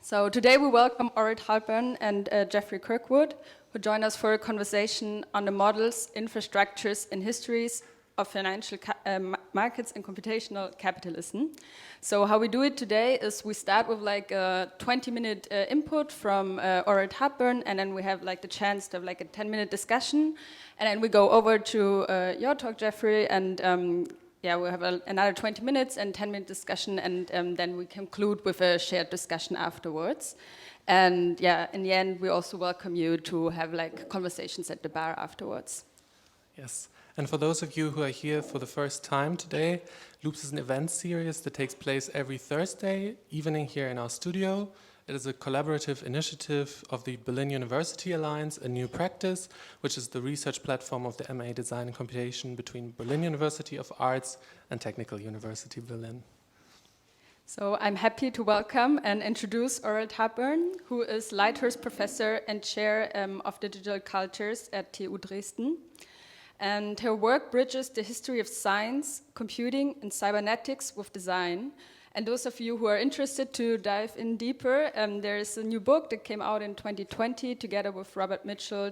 So today we welcome Orit Halpern and Jeffrey Kirkwood, who join us for a conversation on the models, infrastructures, and histories of financial markets and computational capitalism. So how we do it today is we start with like a 20-minute input from Orit Halpern, and then we have like the chance to have like a 10-minute discussion, and then we go over to your talk, Jeffrey, and yeah, we'll have another 20 minutes and 10-minute discussion, and then we conclude with a shared discussion afterwards. And yeah, in the end, we also welcome you to have like conversations at the bar afterwards. Yes, and for those of you who are here for the first time today, Loops is an event series that takes place every Thursday evening here in our studio. It is a collaborative initiative of the Berlin University Alliance, A New Practice, which is the research platform of the MA Design and Computation between Berlin University of Arts and Technical University Berlin. So I'm happy to welcome and introduce Orit Halpern, who is Leithurst Professor and Chair of Digital Cultures at TU Dresden. And her work bridges the history of science, computing, and cybernetics with design. And those of you who are interested to dive in deeper, there is a new book that came out in 2020 together with Robert Mitchell,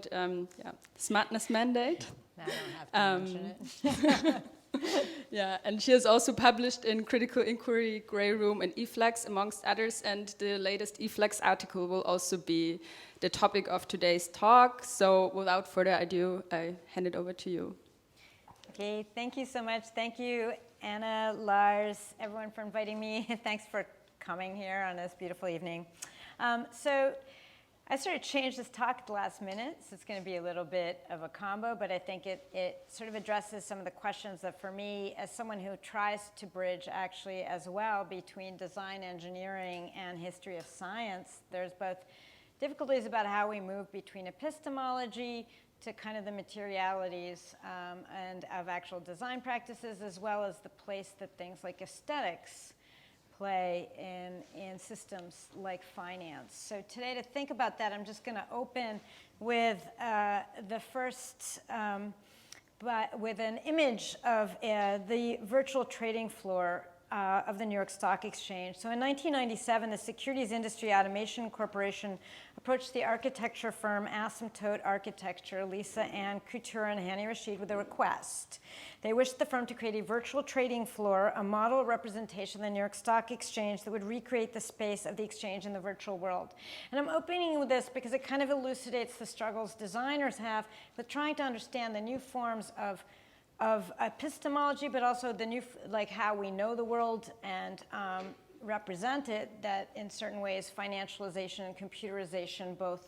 Smartness Mandate. I don't have to mention it. Yeah, and she has also published in Critical Inquiry, Grey Room, and eFlex, amongst others, and the latest eFlex article will also be the topic of today's talk. So without further ado, I hand it over to you. Okay, thank you so much. Thank you, Anna, Lars, everyone for inviting me. Thanks for coming here on this beautiful evening. So I sort of changed this talk at the last minute, so it's going to be a little bit of a combo, but I think it sort of addresses some of the questions that for me, as someone who tries to bridge actually as well between design engineering and history of science, there's both difficulties about how we move between epistemology to kind of the materialities and of actual design practices, as well as the place that things like aesthetics play in systems like finance. So today, to think about that, I'm just going to open with the first, but with an image of the virtual trading floor of the New York Stock Exchange. So in 1997, the Securities Industry Automation Corporation approached the architecture firm Asymptote Architecture, Lisa Ann Couture and Hani Rashid, with a request. They wished the firm to create a virtual trading floor, a model representation of the New York Stock Exchange that would recreate the space of the exchange in the virtual world. And I'm opening with this because it kind of elucidates the struggles designers have with trying to understand the new forms of epistemology, but also the new, like how we know the world and represent it, that in certain ways financialization and computerization both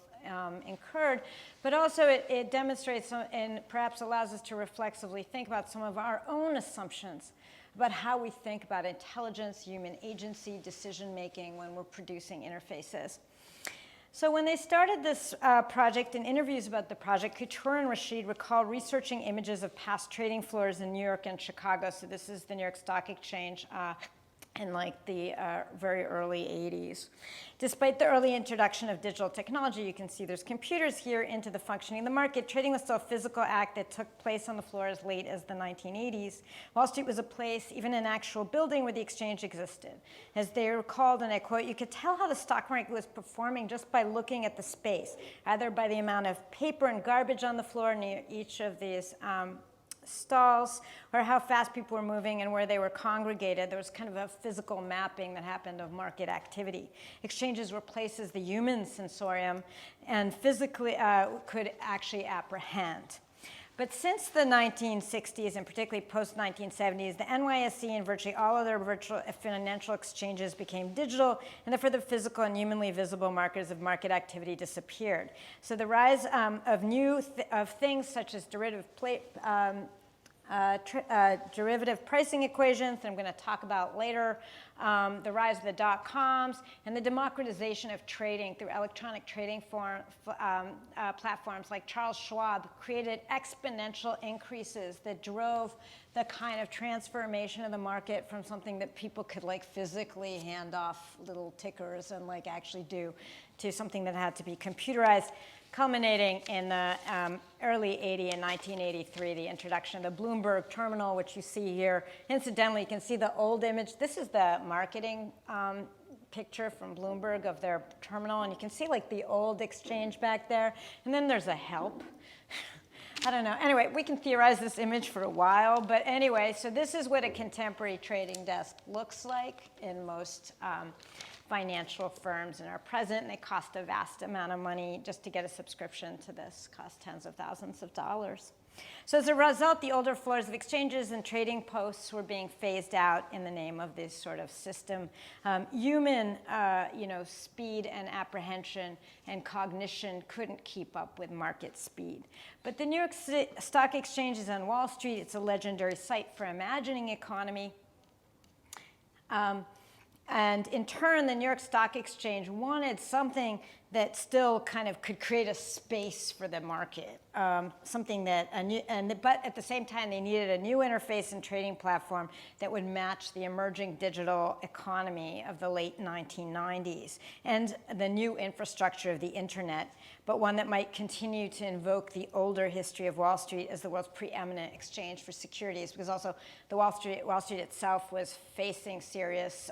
incurred, but also it demonstrates and perhaps allows us to reflexively think about some of our own assumptions about how we think about intelligence, human agency, decision making when we're producing interfaces. So when they started this project, in interviews about the project, Couture and Rashid recall researching images of past trading floors in New York and Chicago. So this is the New York Stock Exchange in like the very early 80s. Despite the early introduction of digital technology, you can see there's computers here into the functioning of the market. Trading was still a physical act that took place on the floor as late as the 1980s. Wall Street was a place, even an actual building, where the exchange existed. As they recalled, and I quote, you could tell how the stock market was performing just by looking at the space, either by the amount of paper and garbage on the floor near each of these stalls, or how fast people were moving and where they were congregated. There was kind of a physical mapping that happened of market activity. Exchanges were places the human sensorium and physically could actually apprehend. But since the 1960s, and particularly post-1970s, the NYSE and virtually all other virtual financial exchanges became digital, and therefore the physical and humanly visible markers of market activity disappeared. So the rise of things such as derivative pricing equations that I'm going to talk about later, the rise of the dot-coms, and the democratization of trading through electronic trading platforms like Charles Schwab created exponential increases that drove the kind of transformation of the market from something that people could like physically hand off little tickers and like actually do to something that had to be computerized, culminating in the early 80 and 1983, the introduction of the Bloomberg terminal, which you see here. Incidentally, you can see the old image. This is the marketing picture from Bloomberg of their terminal, and you can see like the old exchange back there, and then there's a help. I don't know. Anyway, we can theorize this image for a while, but anyway, so this is what a contemporary trading desk looks like in most financial firms in our present, and they cost a vast amount of money just to get a subscription to this, cost tens of thousands of dollars. So as a result, the older floors of exchanges and trading posts were being phased out in the name of this sort of system. Human, speed and apprehension and cognition couldn't keep up with market speed. But the New York Stock Exchange is on Wall Street. It's a legendary site for imagining economy. And in turn, the New York Stock Exchange wanted something that still kind of could create a space for the market, something that, but at the same time, they needed a new interface and trading platform that would match the emerging digital economy of the late 1990s and the new infrastructure of the internet, but one that might continue to invoke the older history of Wall Street as the world's preeminent exchange for securities, because also the Wall Street itself was facing serious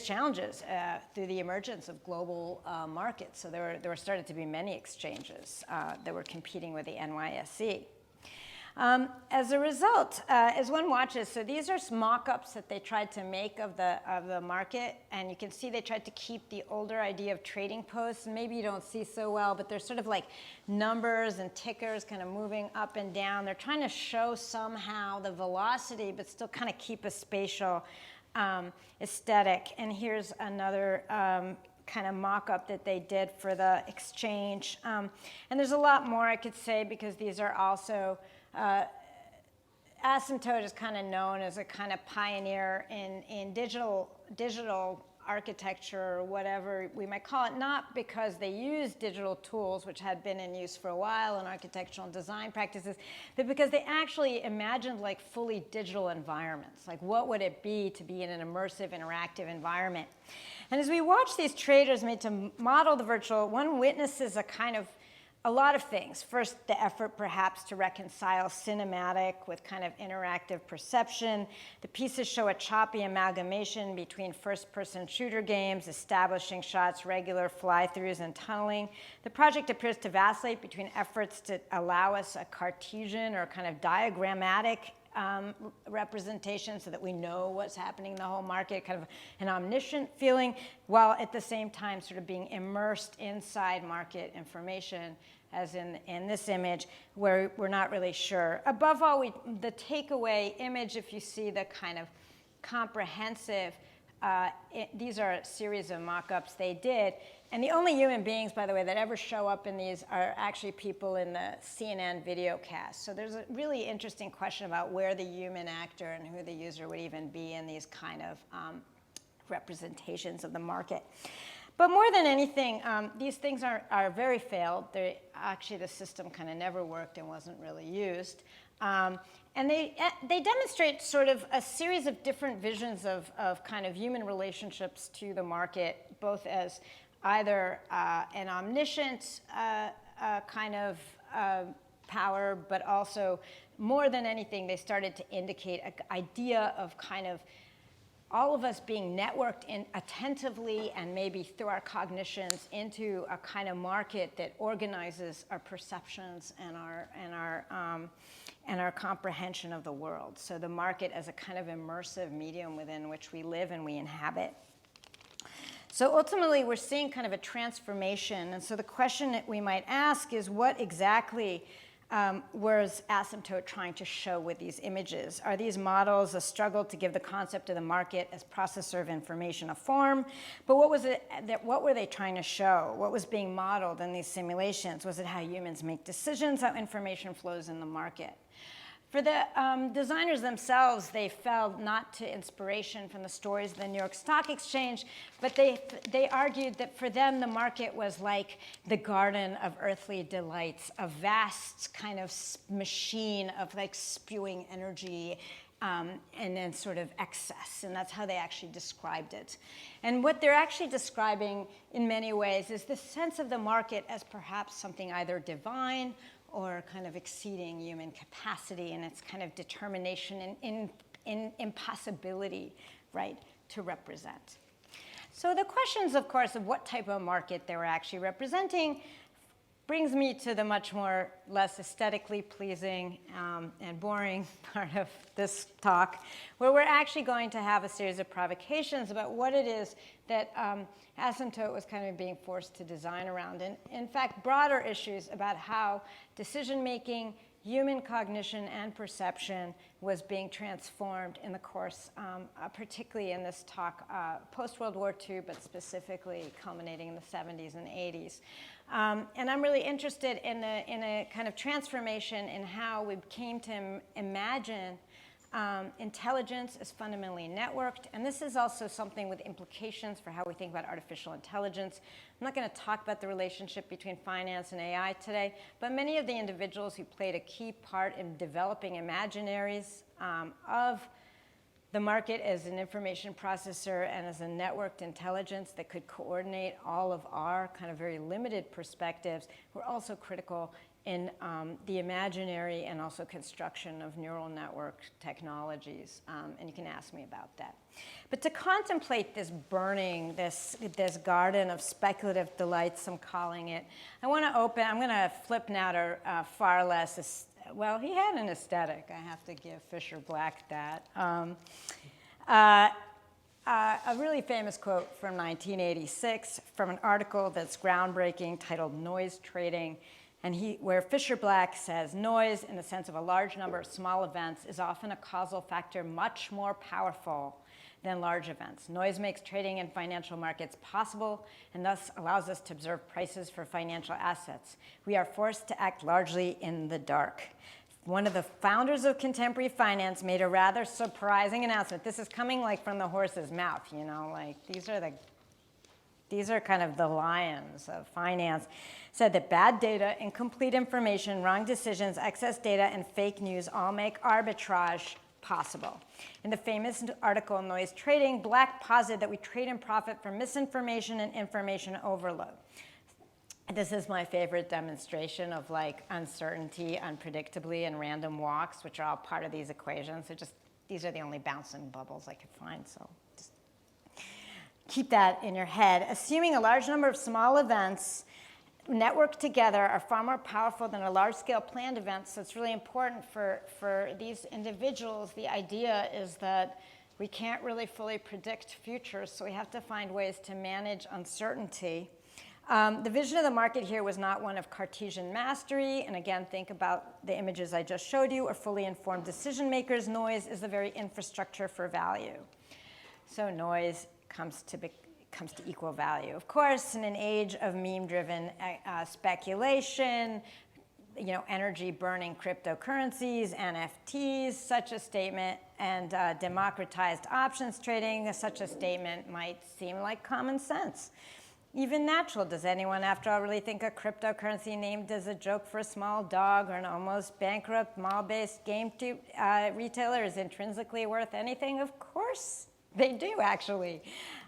challenges through the emergence of global markets. So there were started to be many exchanges that were competing with the NYSE. As a result, as one watches, so these are mock-ups that they tried to make of the market, and you can see they tried to keep the older idea of trading posts. Maybe you don't see so well, but they're sort of like numbers and tickers kind of moving up and down. They're trying to show somehow the velocity, but still kind of keep a spatial aesthetic. And here's another kind of mock-up that they did for the exchange. And there's a lot more I could say, because these are also, Asymptote is kind of known as a kind of pioneer in digital architecture, or whatever we might call it, not because they used digital tools, which had been in use for a while in architectural and design practices, but because they actually imagined like fully digital environments. Like, what would it be to be in an immersive, interactive environment? And as we watch these traders made to model the virtual, one witnesses a lot of things. First, the effort perhaps to reconcile cinematic with kind of interactive perception. The pieces show a choppy amalgamation between first-person shooter games, establishing shots, regular fly-throughs, and tunneling. The project appears to vacillate between efforts to allow us a Cartesian or kind of diagrammatic representation so that we know what's happening in the whole market, kind of an omniscient feeling, while at the same time sort of being immersed inside market information, as in this image, where we're not really sure. Above all, the takeaway image, if you see the kind of comprehensive, these are a series of mock-ups they did. And the only human beings, by the way, that ever show up in these are actually people in the CNN video cast. So there's a really interesting question about where the human actor and who the user would even be in these kind of representations of the market. But more than anything, these things are very failed. Actually, the system kind of never worked and wasn't really used. And they demonstrate sort of a series of different visions of kind of human relationships to the market, both as either an omniscient kind of power, but also, more than anything, they started to indicate an idea of kind of all of us being networked in attentively and maybe through our cognitions into a kind of market that organizes our perceptions and our comprehension of the world. So the market as a kind of immersive medium within which we live and we inhabit. So ultimately, we're seeing kind of a transformation. And so the question that we might ask is, what exactly was Asymptote trying to show with these images? Are these models a struggle to give the concept of the market as processor of information a form? But what were they trying to show? What was being modeled in these simulations? Was it how humans make decisions, how information flows in the market? For the designers themselves, they fell not to inspiration from the stories of the New York Stock Exchange, but they argued that for them the market was like the garden of earthly delights, a vast kind of machine of like spewing energy and then sort of excess, and that's how they actually described it. And what they're actually describing in many ways is the sense of the market as perhaps something either divine or kind of exceeding human capacity and its kind of determination and impossibility, right, to represent. So the questions, of course, of what type of market they were actually representing brings me to the much more less aesthetically pleasing and boring part of this talk, where we're actually going to have a series of provocations about what it is that Asymptote was kind of being forced to design around. And in fact, broader issues about how decision-making, human cognition, and perception was being transformed in the course, particularly in this talk, post-World War II, but specifically culminating in the 70s and 80s. And I'm really interested in a kind of transformation in how we came to imagine intelligence as fundamentally networked. And this is also something with implications for how we think about artificial intelligence. I'm not going to talk about the relationship between finance and AI today, but many of the individuals who played a key part in developing imaginaries of the market as an information processor and as a networked intelligence that could coordinate all of our kind of very limited perspectives were also critical in the imaginary and also construction of neural network technologies. And you can ask me about that. But to contemplate this burning, this garden of speculative delights, I'm calling it, I'm going to flip now to far less, well, he had an aesthetic. I have to give Fisher Black that. A really famous quote from 1986 from an article that's groundbreaking titled Noise Trading, and where Fisher Black says, noise in the sense of a large number of small events is often a causal factor much more powerful than large events. Noise makes trading in financial markets possible and thus allows us to observe prices for financial assets. We are forced to act largely in the dark. One of the founders of contemporary finance made a rather surprising announcement. This is coming like from the horse's mouth, you know, like these are kind of the lions of finance. Said that bad data, incomplete information, wrong decisions, excess data, and fake news all make arbitrage possible. In the famous article Noise Trading, Black posited that we trade and profit from misinformation and information overload. This is my favorite demonstration of like uncertainty, unpredictably, and random walks, which are all part of these equations. These are the only bouncing bubbles I could find, so just keep that in your head. Assuming a large number of small events networked together are far more powerful than a large-scale planned event, so it's really important for these individuals. The idea is that we can't really fully predict futures, so we have to find ways to manage uncertainty. The vision of the market here was not one of Cartesian mastery, and again, think about the images I just showed you, or fully informed decision makers. Noise is the very infrastructure for value. So noise comes to equal value. Of course, in an age of meme-driven speculation, you know, energy-burning cryptocurrencies, NFTs, such a statement, and democratized options trading, such a statement might seem like common sense. Even natural. Does anyone, after all, really think a cryptocurrency named as a joke for a small dog or an almost bankrupt mall-based game retailer is intrinsically worth anything? Of course they do, actually.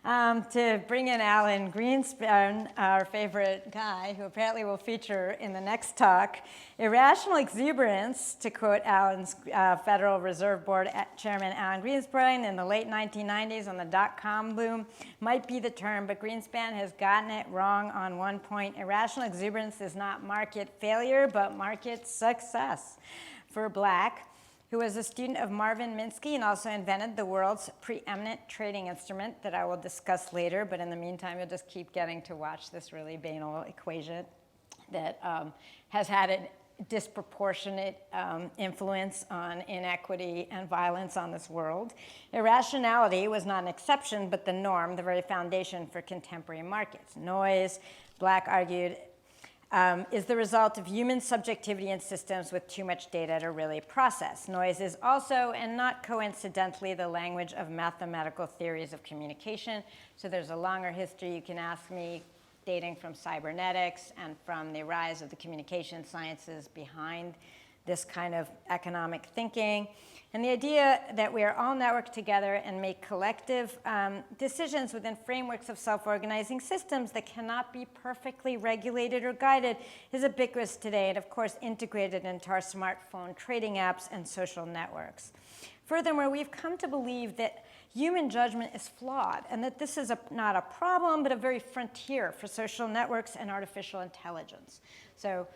To bring in Alan Greenspan, our favorite guy, who apparently will feature in the next talk, irrational exuberance, to quote Alan's Federal Reserve Board Chairman Alan Greenspan in the late 1990s on the dot-com boom, might be the term, but Greenspan has gotten it wrong on one point. Irrational exuberance is not market failure, but market success. For Black, who was a student of Marvin Minsky and also invented the world's preeminent trading instrument that I will discuss later, but in the meantime, you'll just keep getting to watch this really banal equation that has had a disproportionate influence on inequity and violence on this world. Irrationality was not an exception, but the norm, the very foundation for contemporary markets. Noise, Black argued, is the result of human subjectivity in systems with too much data to really process. Noise is also, and not coincidentally, the language of mathematical theories of communication. So there's a longer history you can ask me, dating from cybernetics and from the rise of the communication sciences behind this kind of economic thinking. And the idea that we are all networked together and make collective decisions within frameworks of self-organizing systems that cannot be perfectly regulated or guided is ubiquitous today, and of course integrated into our smartphone trading apps and social networks. Furthermore, we've come to believe that human judgment is flawed, and that this is not a problem, but a very frontier for social networks and artificial intelligence. So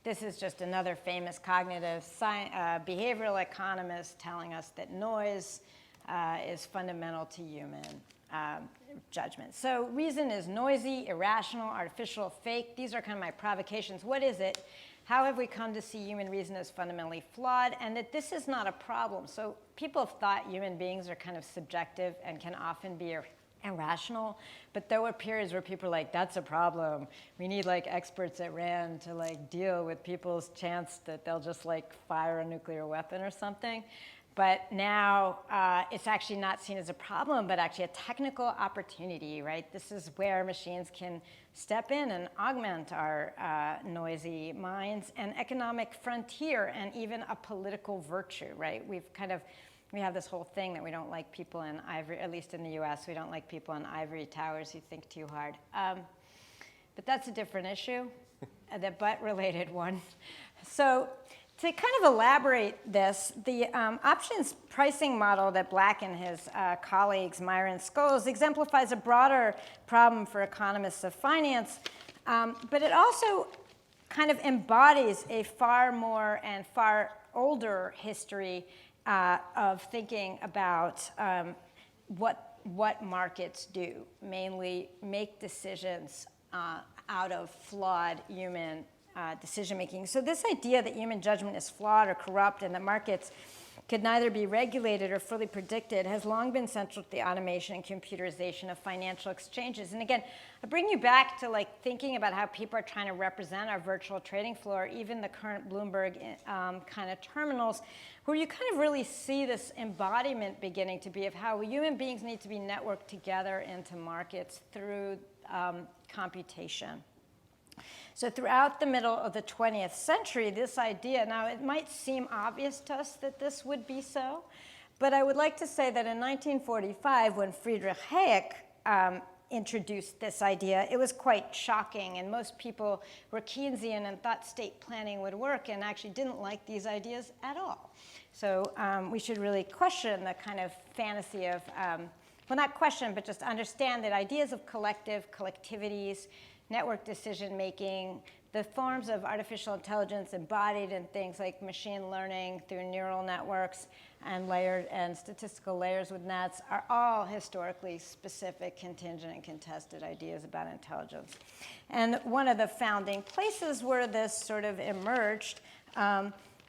this is just another famous cognitive behavioral economist telling us that noise is fundamental to human judgment. So reason is noisy, irrational, artificial, fake. These are kind of my provocations. What is it? How have we come to see human reason as fundamentally flawed, and that this is not a problem? So people have thought human beings are kind of subjective and can often be irrational, but there were periods where people are like, that's a problem. We need like experts at RAND to like deal with people's chance that they'll just like fire a nuclear weapon or something. But now it's actually not seen as a problem, but actually a technical opportunity, right? This is where machines can step in and augment our noisy minds, an economic frontier, and even a political virtue, right? We have this whole thing that we don't like people in ivory, at least in the US, we don't like people in ivory towers who think too hard. But that's a different issue, but related one. So to kind of elaborate this, the options pricing model that Black and his colleagues, Myron Scholes, exemplifies a broader problem for economists of finance, but it also kind of embodies a far more and far older history of thinking about what markets do, mainly make decisions out of flawed human decision-making. So this idea that human judgment is flawed or corrupt and that markets could neither be regulated or fully predicted has long been central to the automation and computerization of financial exchanges. And again, I bring you back to like thinking about how people are trying to represent our virtual trading floor, even the current Bloomberg kind of terminals, where you kind of really see this embodiment beginning to be of how human beings need to be networked together into markets through computation. So throughout the middle of the 20th century, this idea, now it might seem obvious to us that this would be so, but I would like to say that in 1945, when Friedrich Hayek introduced this idea, it was quite shocking, and most people were Keynesian and thought state planning would work and actually didn't like these ideas at all. So we should really question the kind of fantasy of, well, not question, but just understand that ideas of collectivities, network decision-making, the forms of artificial intelligence embodied in things like machine learning through neural networks and layered and statistical layers with nets are all historically specific, contingent, and contested ideas about intelligence. And one of the founding places where this sort of emerged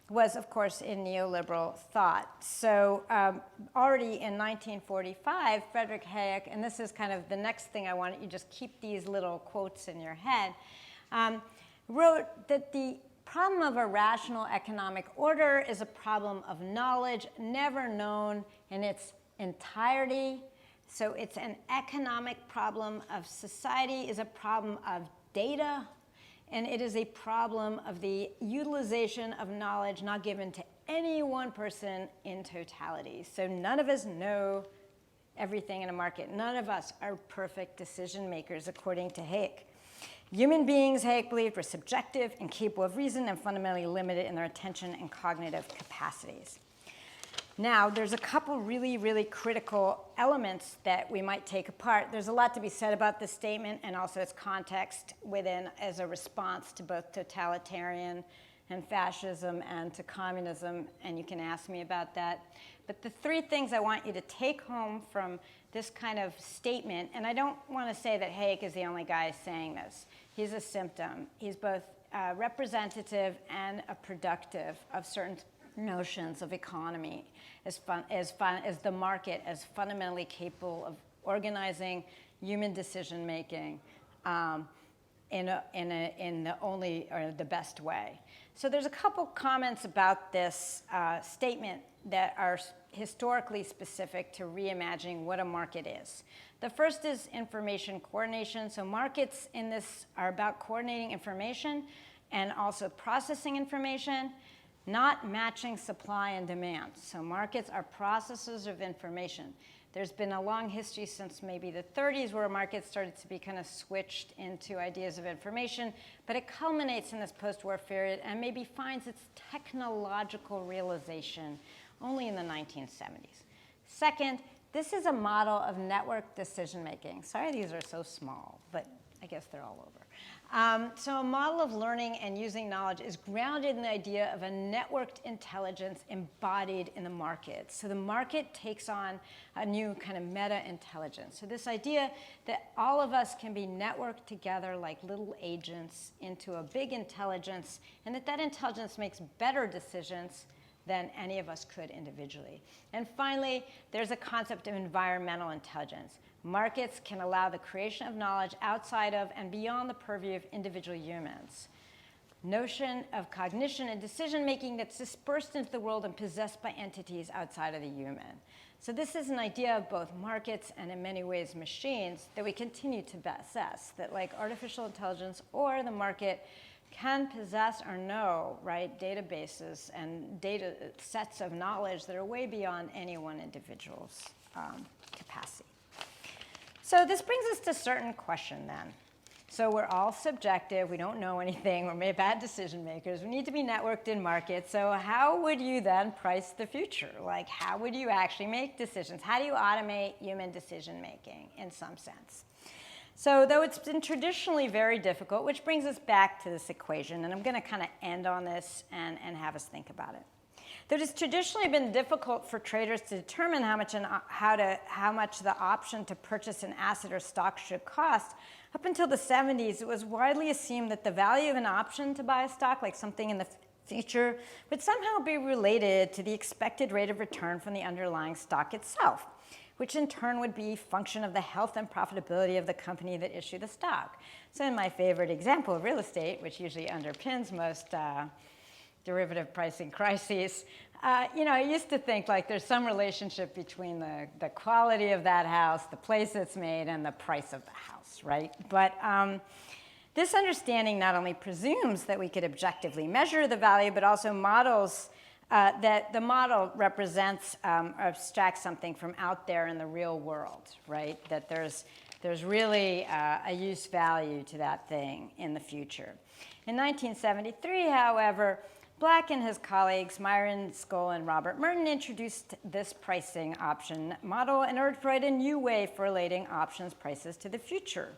was, of course, in neoliberal thought. So already in 1945, Friedrich Hayek, and this is kind of the next thing I want you just keep these little quotes in your head, wrote that the problem of a rational economic order is a problem of knowledge never known in its entirety. So it's an economic problem of society, is a problem of data, and it is a problem of the utilization of knowledge not given to any one person in totality. So none of us know everything in a market. None of us are perfect decision makers, according to Hayek. Human beings, Hayek believed, were subjective, incapable of reason, and fundamentally limited in their attention and cognitive capacities. Now, there's a couple really, really critical elements that we might take apart. There's a lot to be said about this statement and also its context within as a response to both totalitarian and fascism and to communism, and you can ask me about that. But the three things I want you to take home from this kind of statement, and I don't want to say that Hayek is the only guy saying this. He's a symptom. He's both representative and a productive of certain notions of economy as the market as fundamentally capable of organizing human decision making in the only or the best way. So there's a couple comments about this statement that are historically specific to reimagining what a market is. The first is information coordination. So markets in this are about coordinating information and also processing information, not matching supply and demand. So markets are processors of information. There's been a long history since maybe the 30s where markets started to be kind of switched into ideas of information, but it culminates in this post-war period and maybe finds its technological realization only in the 1970s. Second, This is a model of network decision making. Sorry these are so small, but I guess they're all over. So a model of learning and using knowledge is grounded in the idea of a networked intelligence embodied in the market. So the market takes on a new kind of meta-intelligence. So this idea that all of us can be networked together like little agents into a big intelligence, and that intelligence makes better decisions than any of us could individually. And finally, there's a concept of environmental intelligence. Markets can allow the creation of knowledge outside of and beyond the purview of individual humans. Notion of cognition and decision-making that's dispersed into the world and possessed by entities outside of the human. So this is an idea of both markets and in many ways machines that we continue to assess, that like artificial intelligence or the market can possess or know, right, databases and data sets of knowledge that are way beyond any one individual's capacity. So this brings us to a certain question then. So we're all subjective, we don't know anything, we're bad decision makers, we need to be networked in markets, so how would you then price the future? Like how would you actually make decisions? How do you automate human decision making in some sense? So though it's been traditionally very difficult, which brings us back to this equation, and I'm going to kind of end on this and have us think about it. That it's traditionally been difficult for traders to determine how much the option to purchase an asset or stock should cost. Up until the 70s, it was widely assumed that the value of an option to buy a stock, like something in the future, would somehow be related to the expected rate of return from the underlying stock itself, which in turn would be a function of the health and profitability of the company that issued the stock. So in my favorite example of real estate, which usually underpins most derivative pricing crises, I used to think like there's some relationship between the quality of that house, the place it's made, and the price of the house, right? But this understanding not only presumes that we could objectively measure the value, but also models that the model represents, abstracts something from out there in the real world, right? That there's really a use value to that thing in the future. In 1973, however, Black and his colleagues, Myron Skoll and Robert Merton, introduced this pricing option model in order to provide a new way for relating options prices to the future.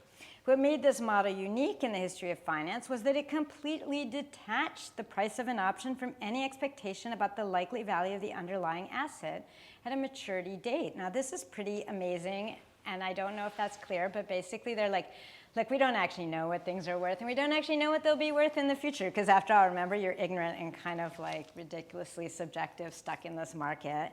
What made this model unique in the history of finance was that it completely detached the price of an option from any expectation about the likely value of the underlying asset at a maturity date. Now, this is pretty amazing, and I don't know if that's clear, but basically they're like, look, we don't actually know what things are worth, and we don't actually know what they'll be worth in the future, because after all, remember, you're ignorant and kind of like ridiculously subjective, stuck in this market.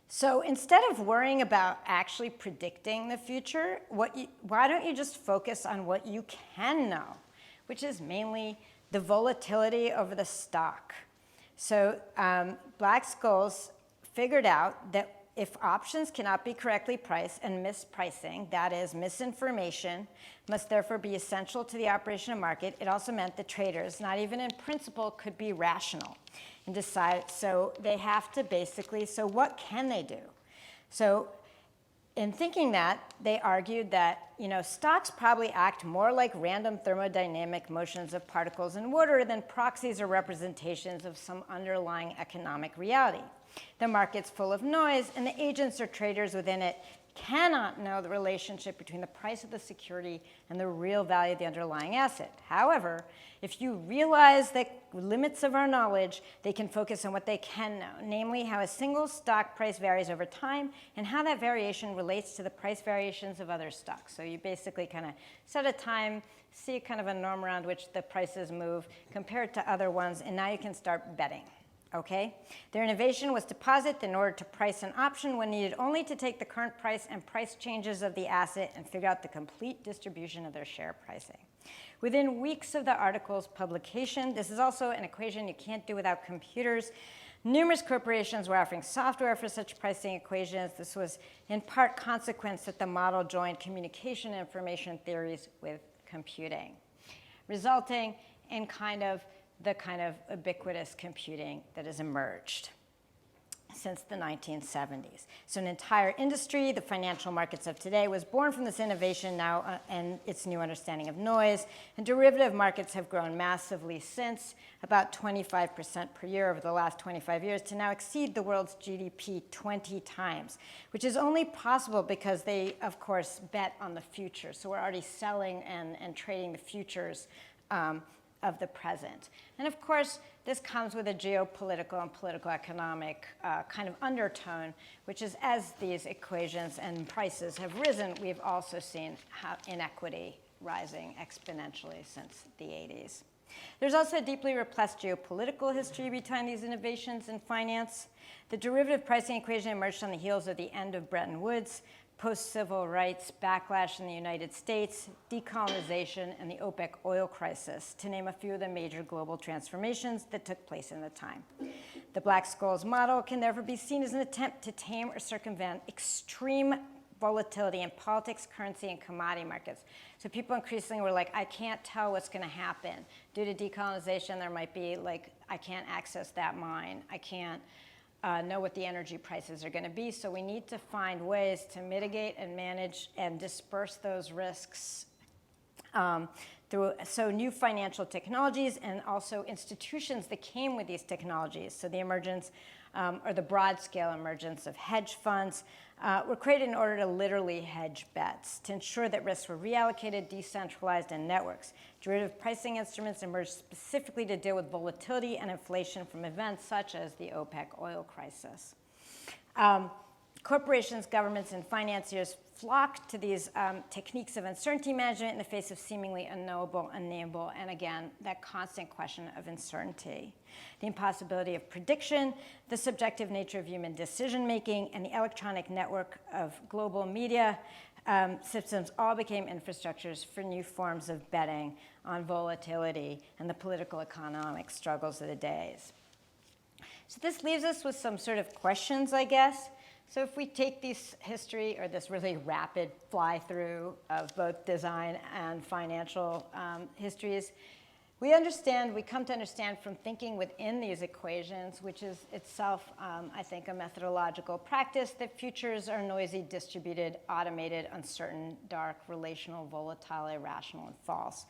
So instead of worrying about actually predicting the future, why don't you just focus on what you can know, which is mainly the volatility over the stock. So Black Scholes figured out that if options cannot be correctly priced, and mispricing, that is misinformation, must therefore be essential to the operation of market, it also meant that traders, not even in principle, could be rational and decide. So they have to basically, so what can they do? So in thinking that, they argued that stocks probably act more like random thermodynamic motions of particles in water than proxies or representations of some underlying economic reality. The market's full of noise, and the agents or traders within it cannot know the relationship between the price of the security and the real value of the underlying asset. However, if you realize the limits of our knowledge, they can focus on what they can know, namely how a single stock price varies over time and how that variation relates to the price variations of other stocks. So you basically kind of set a time, see kind of a norm around which the prices move, compare it to other ones, and now you can start betting. Okay? Their innovation was to posit that in order to price an option, one needed only to take the current price and price changes of the asset and figure out the complete distribution of their share pricing. Within weeks of the article's publication, this is also an equation you can't do without computers. Numerous corporations were offering software for such pricing equations. This was in part consequence that the model joined communication and information theories with computing, resulting in the kind of ubiquitous computing that has emerged. since the 1970s. So an entire industry, the financial markets of today, was born from this innovation now and its new understanding of noise. And derivative markets have grown massively since, about 25% per year over the last 25 years, to now exceed the world's GDP 20 times, which is only possible because they, of course, bet on the future. So we're already selling and trading the futures of the present. And of course, this comes with a geopolitical and political economic kind of undertone, which is as these equations and prices have risen, we've also seen how inequity rising exponentially since the 80s. There's also a deeply repressed geopolitical history behind these innovations in finance. The derivative pricing equation emerged on the heels of the end of Bretton Woods, post-civil rights backlash in the United States, decolonization, and the OPEC oil crisis, to name a few of the major global transformations that took place in the time. The Black-Scholes model can therefore be seen as an attempt to tame or circumvent extreme volatility in politics, currency, and commodity markets. So people increasingly were like, I can't tell what's going to happen. Due to decolonization, there might be like, I can't access that mine. I can't know what the energy prices are going to be. So we need to find ways to mitigate and manage and disperse those risks through new financial technologies and also institutions that came with these technologies. So the emergence or the broad-scale emergence of hedge funds were created in order to literally hedge bets, to ensure that risks were reallocated, decentralized, and networks. Derivative pricing instruments emerged specifically to deal with volatility and inflation from events such as the OPEC oil crisis. Corporations, governments, and financiers flocked to these techniques of uncertainty management in the face of seemingly unknowable, unnameable, and again, that constant question of uncertainty. The impossibility of prediction, the subjective nature of human decision-making, and the electronic network of global media systems all became infrastructures for new forms of betting on volatility and the political economic struggles of the days. So this leaves us with some sort of questions, I guess. So if we take this history, or this really rapid fly-through of both design and financial histories, we come to understand from thinking within these equations, which is itself, I think, a methodological practice, that futures are noisy, distributed, automated, uncertain, dark, relational, volatile, irrational, and false.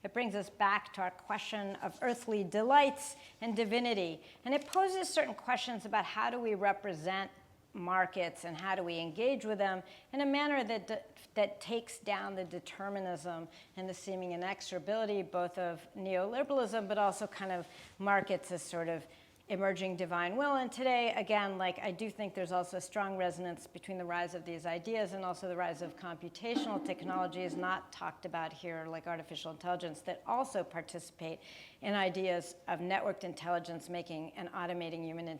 It brings us back to our question of earthly delights and divinity. And it poses certain questions about how do we represent markets and how do we engage with them in a manner that takes down the determinism and the seeming inexorability both of neoliberalism but also kind of markets as sort of emerging divine will. And today, again, I do think there's also a strong resonance between the rise of these ideas and also the rise of computational technologies not talked about here, like artificial intelligence, that also participate in ideas of networked intelligence making and automating human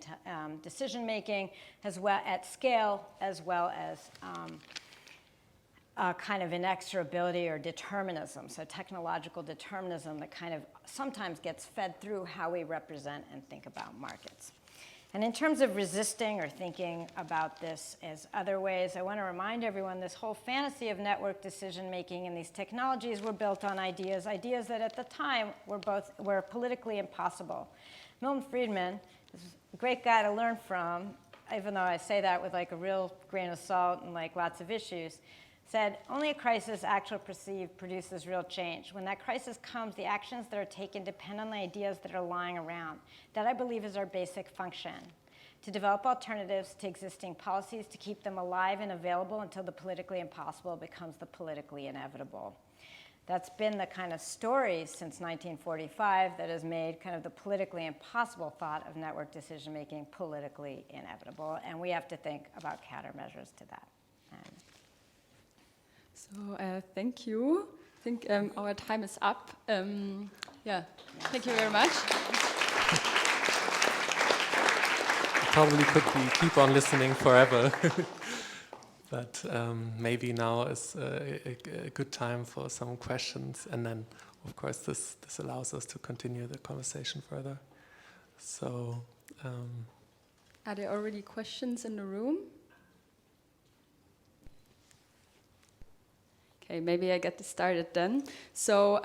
decision making as well at scale, as well as kind of inexorability or determinism, so technological determinism that kind of sometimes gets fed through how we represent and think about markets. And in terms of resisting or thinking about this as other ways, I want to remind everyone this whole fantasy of network decision-making and these technologies were built on ideas that at the time were politically impossible. Milton Friedman is a great guy to learn from, even though I say that with a real grain of salt and lots of issues, said, only a crisis, actual perceived, produces real change. When that crisis comes, the actions that are taken depend on the ideas that are lying around. That, I believe, is our basic function. To develop alternatives to existing policies, to keep them alive and available until the politically impossible becomes the politically inevitable. That's been the kind of story since 1945 that has made kind of the politically impossible thought of network decision-making politically inevitable, and we have to think about countermeasures to that. So thank you. I think our time is up. Thank you very much. Probably could keep on listening forever, but maybe now is a good time for some questions, and then, of course, this allows us to continue the conversation further. So, are there already questions in the room? Okay, maybe I get this started then. So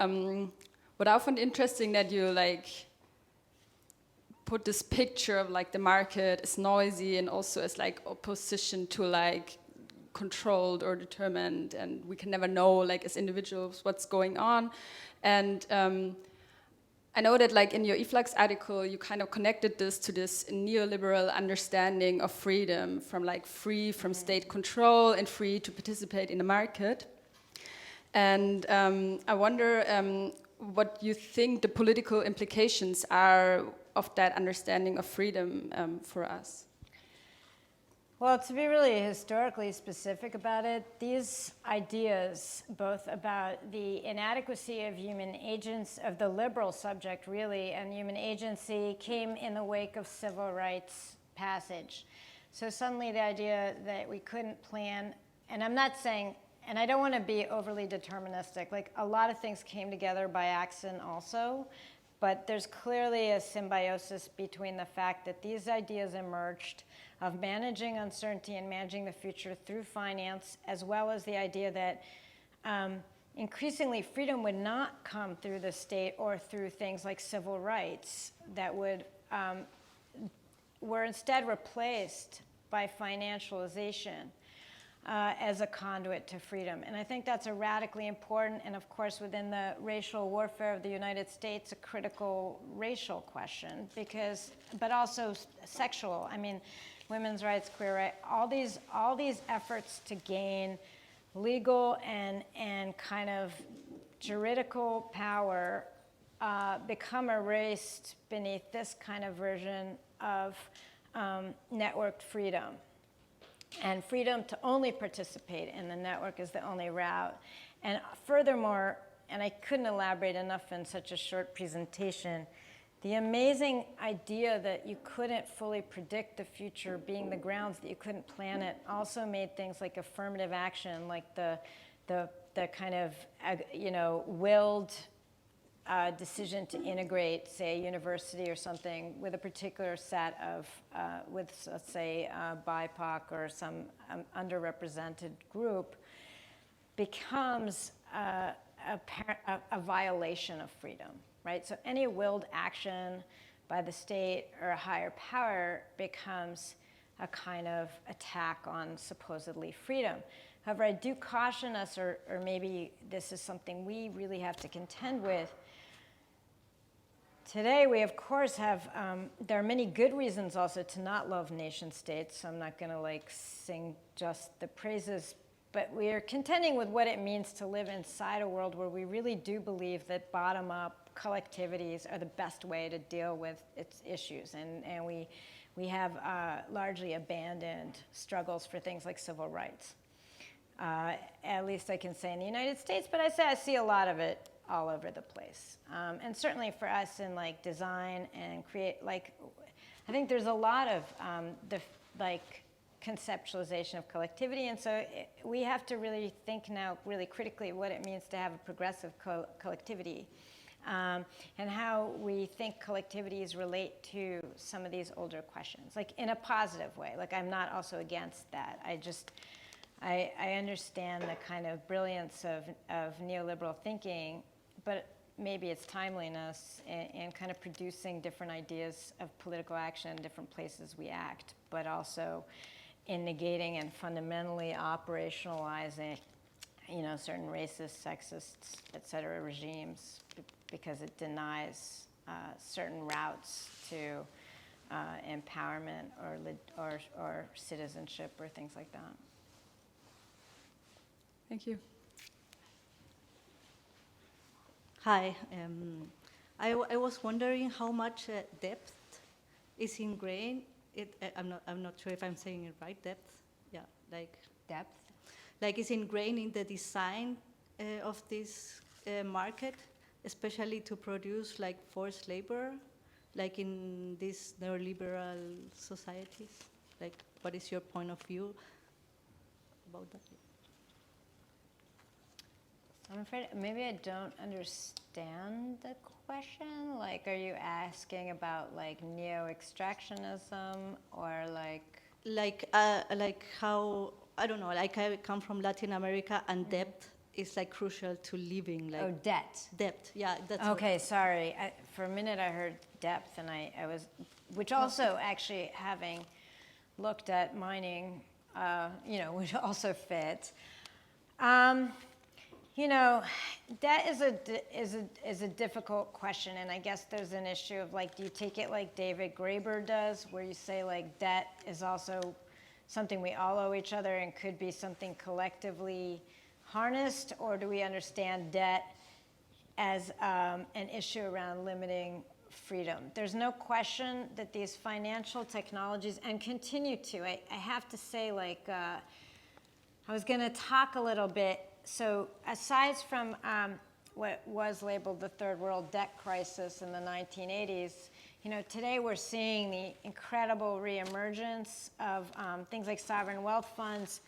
what I found interesting that you put this picture of like the market is noisy and also as like opposition to like controlled or determined, and we can never know like as individuals what's going on. And I know that like in your eFlux article, you kind of connected this to this neoliberal understanding of freedom, from like free from state control and free to participate in the market. And I wonder what you think the political implications are of that understanding of freedom for us. Well, to be really historically specific about it, these ideas, both about the inadequacy of human agents, of the liberal subject really, and human agency, came in the wake of civil rights passage. So suddenly the idea that we couldn't plan, and I'm not saying, and I don't want to be overly deterministic, like a lot of things came together by accident also, but there's clearly a symbiosis between the fact that these ideas emerged of managing uncertainty and managing the future through finance, as well as the idea that increasingly freedom would not come through the state or through things like civil rights that were instead replaced by financialization as a conduit to freedom. And I think that's a radically important, and of course within the racial warfare of the United States, a critical racial question, but also sexual. I mean, women's rights, queer rights, all these efforts to gain legal and kind of juridical power become erased beneath this kind of version of networked freedom. And freedom to only participate in the network is the only route. And furthermore, and I couldn't elaborate enough in such a short presentation, the amazing idea that you couldn't fully predict the future being the grounds that you couldn't plan it also made things like affirmative action, like the kind of willed decision to integrate, say, a university or something with a particular set of, with, let's say, BIPOC or some underrepresented group, becomes a violation of freedom, right? So any willed action by the state or a higher power becomes a kind of attack on supposedly freedom. However, I do caution us, or maybe this is something we really have to contend with. Today, we of course have, there are many good reasons also to not love nation states, so I'm not gonna like sing just the praises, but we are contending with what it means to live inside a world where we really do believe that bottom-up collectivities are the best way to deal with its issues, and we have largely abandoned struggles for things like civil rights. At least I can say in the United States, but I see a lot of it all over the place. And certainly for us in like design and create, like, I think there's a lot of conceptualization of collectivity, and so we have to really think now really critically what it means to have a progressive collectivity, and how we think collectivities relate to some of these older questions, like in a positive way. Like, I'm not also against that. I understand the kind of brilliance of neoliberal thinking, but maybe its timeliness in kind of producing different ideas of political action in different places we act, but also in negating and fundamentally operationalizing, certain racist, sexist, et cetera, regimes, because it denies certain routes to empowerment or citizenship or things like that. Thank you. Hi, I was wondering how much depth is ingrained. I'm not sure if I'm saying it right. Depth, yeah, like Depth. Like is ingrained in the design of this market, especially to produce like forced labor, like in these neoliberal societies. Like, what is your point of view about that? I'm afraid maybe I don't understand the question. Like, are you asking about like neo-extractionism or like how, I don't know, like I come from Latin America and depth is like crucial to living. Like, debt. Depth, yeah. That's Okay, sorry. For a minute I heard depth and I was which also actually, having looked at mining, would also fit. Debt is a difficult question, and I guess there's an issue of like, do you take it like David Graeber does, where you say like debt is also something we all owe each other and could be something collectively harnessed, or do we understand debt as an issue around limiting freedom? There's no question that these financial technologies, and continue to, I have to say, like, I was going to talk a little bit. So aside from what was labeled the third world debt crisis in the 1980s, today we're seeing the incredible reemergence of things like sovereign wealth funds,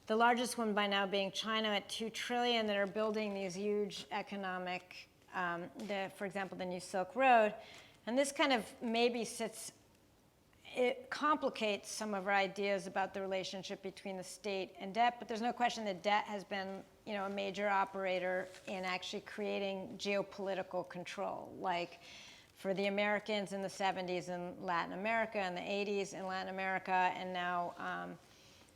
the largest one by now being China at $2 trillion, that are building these huge economic, for example, the new Silk Road. And this kind of maybe it complicates some of our ideas about the relationship between the state and debt, but there's no question that debt has been, a major operator in actually creating geopolitical control. Like for the Americans in the 70s in Latin America, and the 80s in Latin America, and now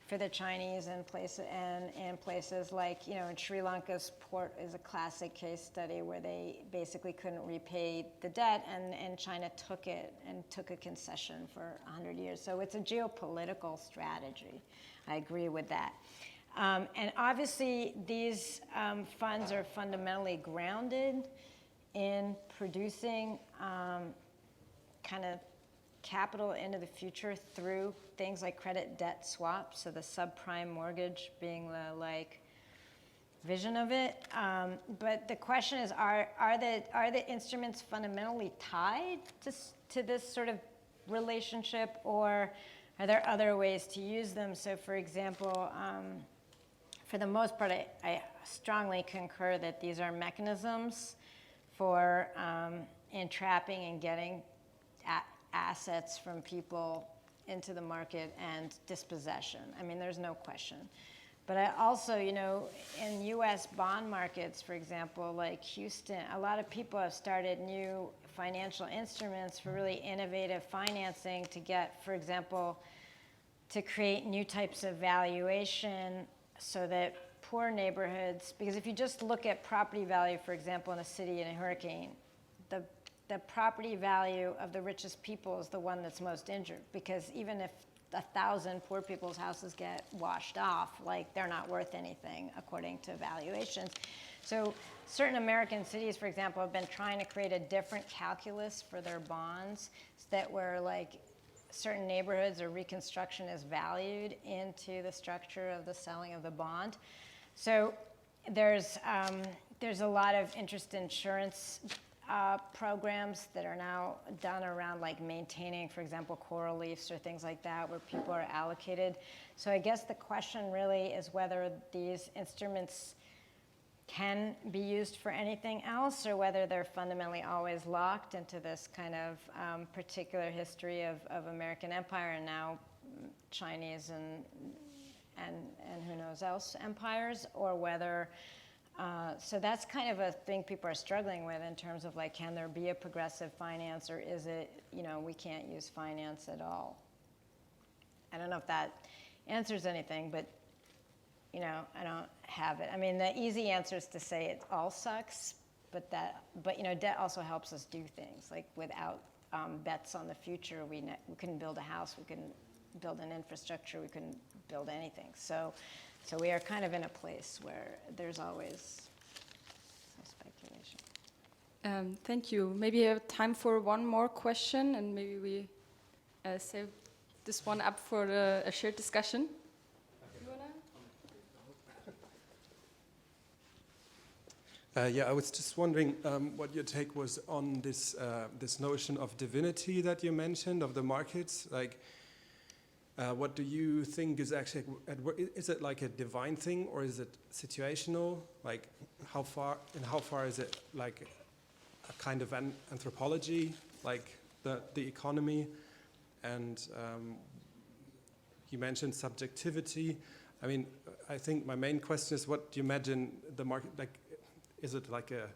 for the Chinese in places like, in Sri Lanka's port is a classic case study where they basically couldn't repay the debt, and China took it and took a concession for 100 years. So it's a geopolitical strategy. I agree with that. And obviously these funds are fundamentally grounded in producing kind of capital into the future through things like credit debt swaps, so the subprime mortgage being the vision of it. But the question is, are the instruments fundamentally tied to this sort of relationship, or are there other ways to use them? So for example, for the most part, I strongly concur that these are mechanisms for entrapping and getting assets from people into the market and dispossession. I mean, there's no question. But I also, in US bond markets, for example, like Houston, a lot of people have started new financial instruments for really innovative financing to get, for example, to create new types of valuation so that poor neighborhoods, because if you just look at property value, for example, in a city in a hurricane, the property value of the richest people is the one that's most injured, because even if 1,000 poor people's houses get washed off, they're not worth anything according to valuations. So certain American cities, for example, have been trying to create a different calculus for their bonds, that where certain neighborhoods or reconstruction is valued into the structure of the selling of the bond. So there's a lot of interest in insurance programs that are now done around maintaining, for example, coral reefs or things like that, where people are allocated. So I guess the question really is whether these instruments can be used for anything else, or whether they're fundamentally always locked into this kind of particular history of American empire, and now Chinese and who knows else empires, or whether so that's kind of a thing people are struggling with in terms of can there be a progressive finance, or is it, we can't use finance at all? I don't know if that answers anything, but I don't have it. I mean, the easy answer is to say it all sucks, but debt also helps us do things. Without bets on the future, we couldn't build a house, we couldn't build an infrastructure, we couldn't build anything. So we are kind of in a place where there's always some speculation. Thank you. Maybe you have time for one more question, and maybe we save this one up for a shared discussion. Yeah, I was just wondering what your take was on this this notion of divinity that you mentioned of the markets. What do you think is actually is it a divine thing, or is it situational? How far is it a kind of anthropology, the economy? And you mentioned subjectivity. I mean, I think my main question is, what do you imagine the market Is it a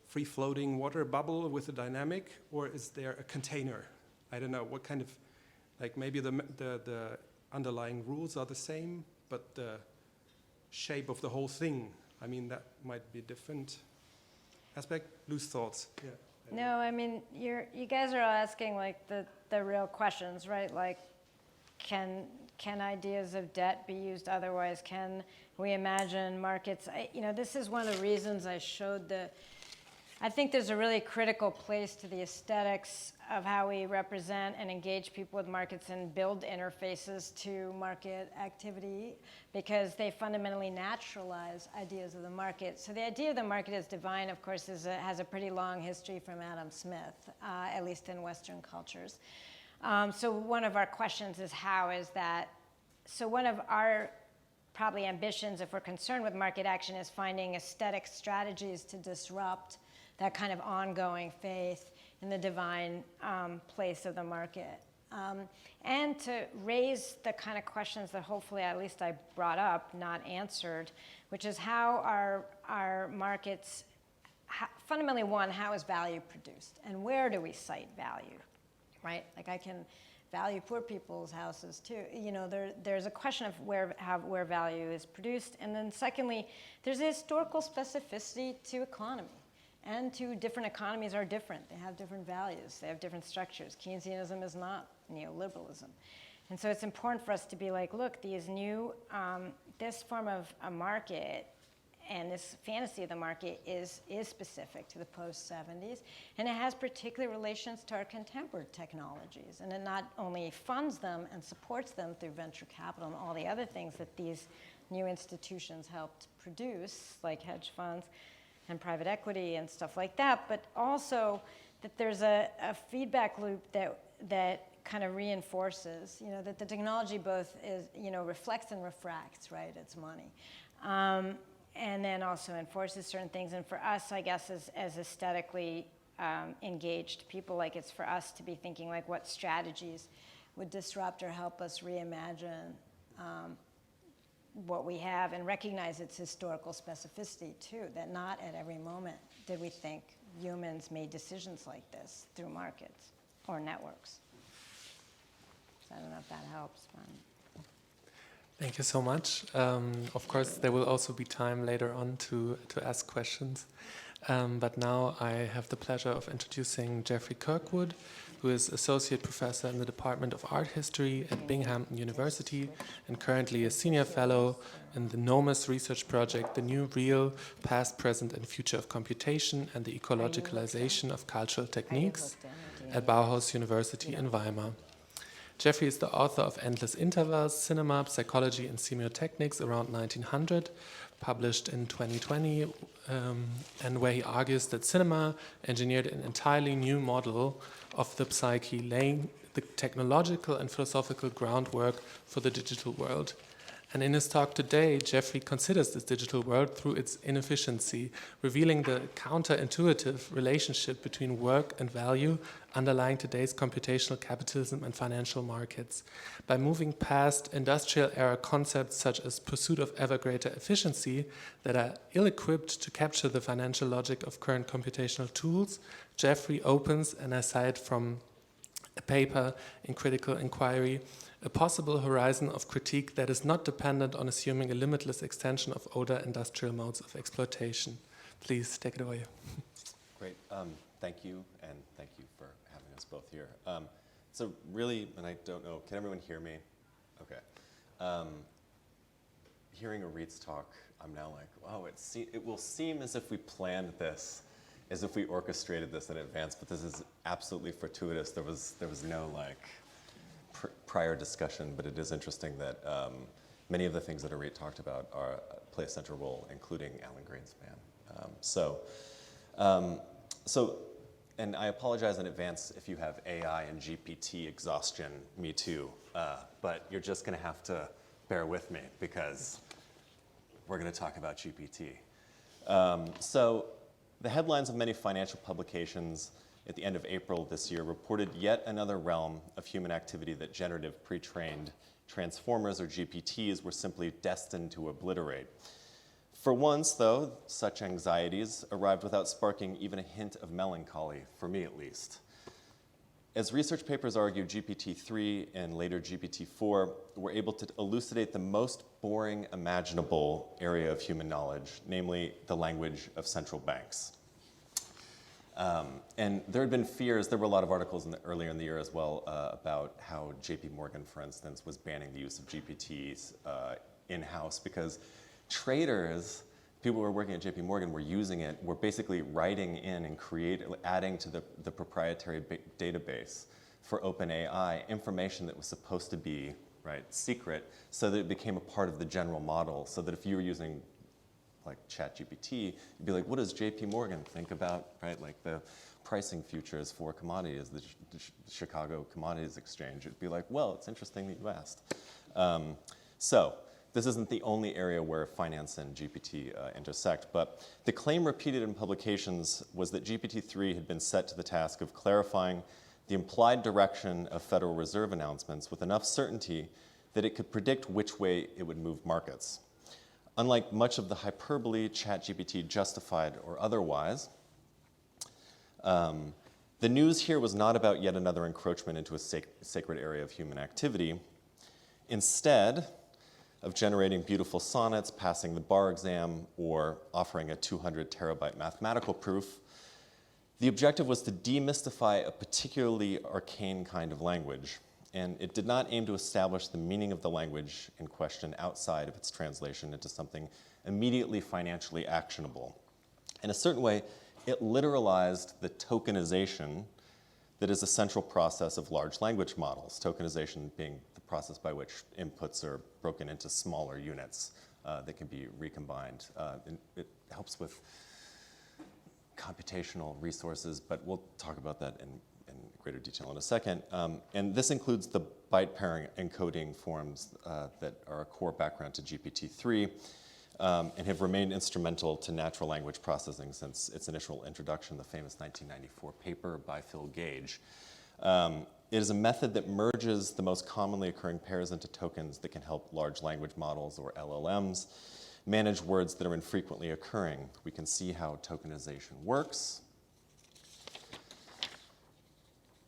free-floating water bubble with a dynamic, or is there a container? I don't know, what kind of, like maybe the underlying rules are the same, but the shape of the whole thing, I mean, that might be a different aspect. Loose thoughts. Yeah. No, I mean, you guys are all asking like the real questions, right? Like, can ideas of debt be used otherwise? Can we imagine markets? This is one of the reasons I showed I think there's a really critical place to the aesthetics of how we represent and engage people with markets and build interfaces to market activity, because they fundamentally naturalize ideas of the market. So the idea of the market as divine, of course, has a pretty long history from Adam Smith, at least in Western cultures. So one of our questions is, how is that? So one of our probably ambitions, if we're concerned with market action, is finding aesthetic strategies to disrupt that kind of ongoing faith in the divine place of the market. And to raise the kind of questions that hopefully at least I brought up, not answered, which is how our markets, fundamentally one, how is value produced? And where do we cite value, right? Like I can value poor people's houses too. There's a question of where value is produced. And then secondly, there's a historical specificity to economy. And different economies are different. They have different values. They have different structures. Keynesianism is not neoliberalism. And so it's important for us to be like, look, these this form of a market and this fantasy of the market is specific to the post-70s. And it has particular relations to our contemporary technologies. And it not only funds them and supports them through venture capital and all the other things that these new institutions helped produce, like hedge funds, and private equity and stuff like that, but also that there's a feedback loop that kind of reinforces, that the technology both is, reflects and refracts, right? It's money. And then also enforces certain things. And for us, I guess, as aesthetically engaged people, like it's for us to be thinking like what strategies would disrupt or help us reimagine what we have, and recognize its historical specificity too, that not at every moment did we think humans made decisions like this through markets or networks. So I don't know if that helps. Thank you so much. Of course, there will also be time later on to ask questions. But now I have the pleasure of introducing Jeffrey Kirkwood, who is Associate Professor in the Department of Art History at Binghamton University and currently a Senior Fellow in the enormous research project, The New Real, Past, Present and Future of Computation and the Ecologicalization of Cultural Techniques at Bauhaus University in Weimar. Jeffrey is the author of Endless Intervals, Cinema, Psychology and Semiotechnics around 1900, published in 2020, and where he argues that cinema engineered an entirely new model of the psyche, laying the technological and philosophical groundwork for the digital world. And in his talk today, Jeffrey considers this digital world through its inefficiency, revealing the counterintuitive relationship between work and value underlying today's computational capitalism and financial markets. By moving past industrial-era concepts such as pursuit of ever greater efficiency that are ill-equipped to capture the financial logic of current computational tools, Jeffrey opens, and I cite from a paper in Critical Inquiry, a possible horizon of critique that is not dependent on assuming a limitless extension of older industrial modes of exploitation. Please take it away. Great. Thank you, and thank you for having us both here. So really, and I don't know, can everyone hear me? Okay. Hearing Orit's talk, I'm now like, wow, it will seem as if we planned this, as if we orchestrated this in advance, but this is absolutely fortuitous. There was no like prior discussion, but it is interesting that many of the things that Orit talked about play a central role, including Alan Greenspan. And I apologize in advance if you have AI and GPT exhaustion, me too, but you're just gonna have to bear with me because we're gonna talk about GPT. So the headlines of many financial publications at the end of April this year reported yet another realm of human activity that generative pre-trained transformers, or GPTs, were simply destined to obliterate. For once, though, such anxieties arrived without sparking even a hint of melancholy, for me at least. As research papers argue, GPT-3 and later GPT-4 were able to elucidate the most boring imaginable area of human knowledge, namely the language of central banks. And there had been fears, there were a lot of articles earlier in the year as well about how JP Morgan, for instance, was banning the use of GPTs in-house because traders, people who were working at JP Morgan were using it, were basically writing in and adding to the proprietary database for OpenAI information that was supposed to be secret, so that it became a part of the general model, so that if you were using like ChatGPT, you'd be like, what does JP Morgan think about, like the pricing futures for commodities, the Chicago Commodities Exchange? It'd be like, well, it's interesting that you asked. So this isn't the only area where finance and GPT intersect, but the claim repeated in publications was that GPT-3 had been set to the task of clarifying the implied direction of Federal Reserve announcements with enough certainty that it could predict which way it would move markets. Unlike much of the hyperbole ChatGPT justified or otherwise, the news here was not about yet another encroachment into a sacred area of human activity. Instead of generating beautiful sonnets, passing the bar exam, or offering a 200 terabyte mathematical proof, the objective was to demystify a particularly arcane kind of language. And it did not aim to establish the meaning of the language in question outside of its translation into something immediately financially actionable. In a certain way, it literalized the tokenization that is a central process of large language models, tokenization being the process by which inputs are broken into smaller units that can be recombined. And it helps with computational resources, but we'll talk about that in greater detail in a second. And this includes the byte pairing encoding forms that are a core background to GPT-3 and have remained instrumental to natural language processing since its initial introduction, the famous 1994 paper by Phil Gage. It is a method that merges the most commonly occurring pairs into tokens that can help large language models, or LLMs, manage words that are infrequently occurring. We can see how tokenization works.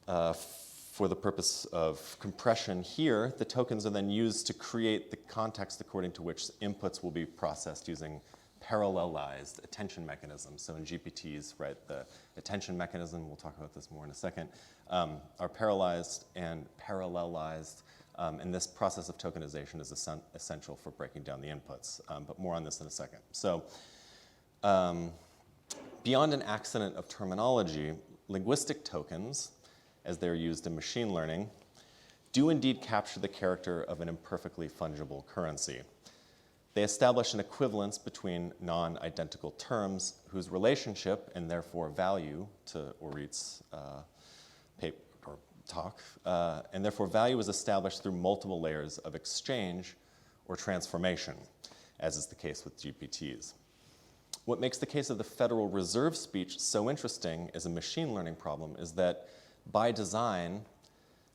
For the purpose of compression here, the tokens are then used to create the context according to which inputs will be processed using parallelized attention mechanisms. So in GPTs, the attention mechanism, we'll talk about this more in a second, are parallelized and parallelized, and this process of tokenization is essential for breaking down the inputs, but more on this in a second. So beyond an accident of terminology, linguistic tokens, as they're used in machine learning, do indeed capture the character of an imperfectly fungible currency. They establish an equivalence between non-identical terms whose relationship and therefore value, to Orit's talk, and therefore value is established through multiple layers of exchange or transformation, as is the case with GPTs. What makes the case of the Federal Reserve speech so interesting as a machine learning problem is that by design,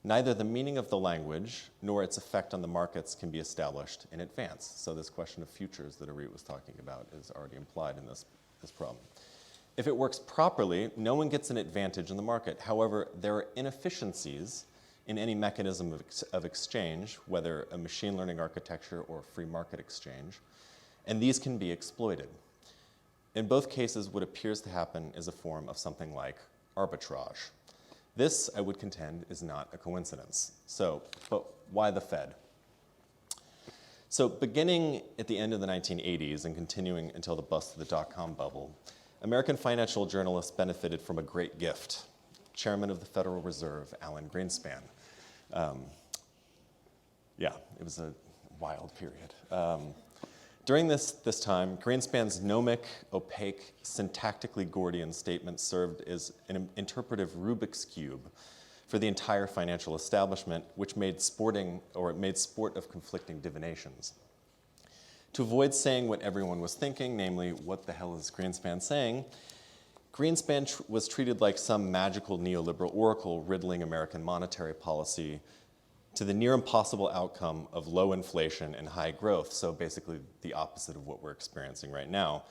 neither the meaning of the language nor its effect on the markets can be established in advance. So this question of futures that Orit was talking about is already implied in this problem. If it works properly, no one gets an advantage in the market. However, there are inefficiencies in any mechanism of exchange, whether a machine learning architecture or a free market exchange, and these can be exploited. In both cases, what appears to happen is a form of something like arbitrage. This, I would contend, is not a coincidence. But why the Fed? So beginning at the end of the 1980s and continuing until the bust of the dot-com bubble, American financial journalists benefited from a great gift. Chairman of the Federal Reserve, Alan Greenspan. It was a wild period. During this time, Greenspan's gnomic, opaque, syntactically Gordian statement served as an interpretive Rubik's Cube for the entire financial establishment, which made sport of conflicting divinations. To avoid saying what everyone was thinking, namely, what the hell is Greenspan saying, Greenspan was treated like some magical neoliberal oracle riddling American monetary policy to the near impossible outcome of low inflation and high growth, so basically the opposite of what we're experiencing right now.